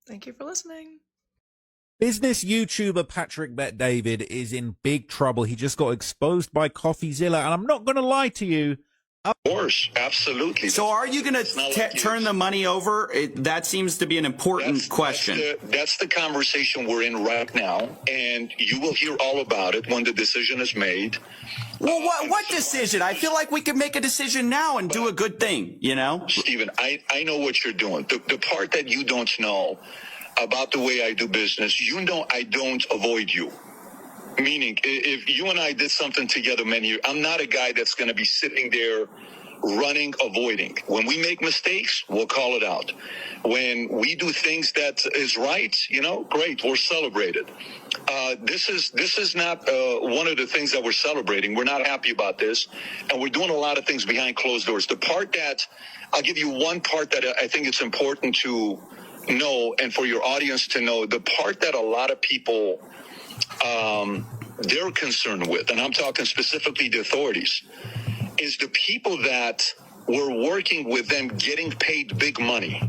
thank you for listening. Business YouTuber Patrick Bet David is in big trouble. He just got exposed by CoffeeZilla, and I'm not going to lie to you. Of course, absolutely. So are you going to turn the money over? That seems to be an important question. That's the conversation we're in right now, and you will hear all about it when the decision is made. Well, what decision? I feel like we could make a decision now and do a good thing, you know? Stephen, I know what you're doing. The part that you don't know about the way I do business, you know I don't avoid you. Meaning, if you and I did something together many years, I'm not a guy that's going to be sitting there running, avoiding. When we make mistakes, we'll call it out. When we do things that is right, you know, great, we're celebrated. This is not one of the things that we're celebrating. We're not happy about this, and we're doing a lot of things behind closed doors. The part that, I'll give you one part that I think it's important to know, and for your audience to know, the part that a lot of people they're concerned with, and I'm talking specifically the authorities, is the people that were working with them getting paid big money.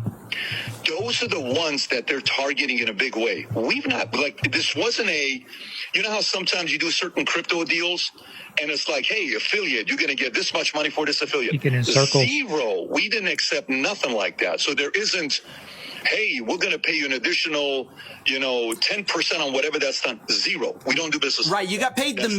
Those are the ones that they're targeting in a big way. We've not, like, this wasn't you know how sometimes you do certain crypto deals and it's like, hey, affiliate, you're going to get this much money for this affiliate. You get in circles. Zero. We didn't accept nothing like that. So there isn't, hey, we're going to pay you an additional, 10% on whatever that's done. Zero. We don't do business. Right. You got paid the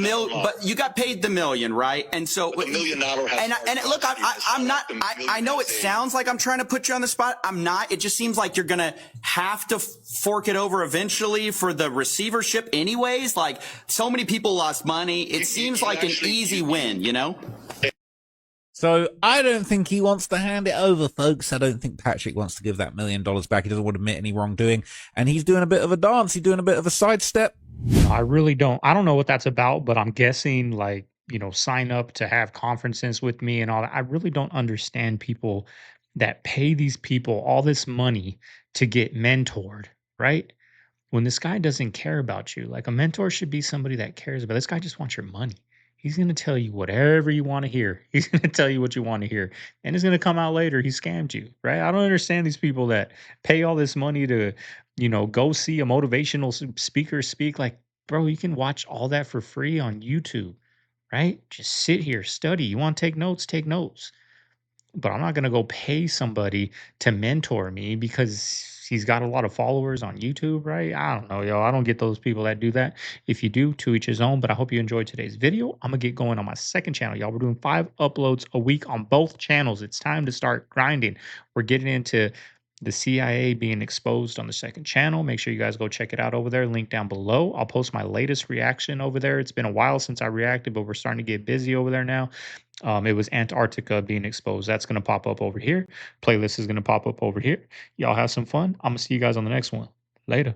but you got paid the million, right? And so $1 million has. And look, I'm not. I know it sounds like I'm trying to put you on the spot. I'm not. It just seems like you're gonna have to fork it over eventually for the receivership, anyways. Like, so many people lost money. It seems like an easy win, you know. So I don't think he wants to hand it over, folks. I don't think Patrick wants to give that $1 million back. He doesn't want to admit any wrongdoing. And he's doing a bit of a dance. He's doing a bit of a sidestep. I really don't. I don't know what that's about, but I'm guessing, like, sign up to have conferences with me and all that. I really don't understand people that pay these people all this money to get mentored, right? When this guy doesn't care about you. Like, a mentor should be somebody that cares about. This guy just wants your money. He's going to tell you whatever you want to hear. He's going to tell you what you want to hear. And it's going to come out later. He scammed you, right? I don't understand these people that pay all this money to, go see a motivational speaker speak. Like, bro, you can watch all that for free on YouTube, right? Just sit here, study. You want to take notes? Take notes. But I'm not going to go pay somebody to mentor me because he's got a lot of followers on YouTube, right? I don't know, y'all. I don't get those people that do that. If you do, to each his own. But I hope you enjoyed today's video. I'm going to get going on my second channel, y'all. We're doing 5 uploads a week on both channels. It's time to start grinding. We're getting into the CIA being exposed on the second channel. Make sure you guys go check it out over there. Link down below. I'll post my latest reaction over there. It's been a while since I reacted, but we're starting to get busy over there now. It was Antarctica being exposed. That's going to pop up over here. Playlist is going to pop up over here. Y'all have some fun. I'm going to see you guys on the next one. Later.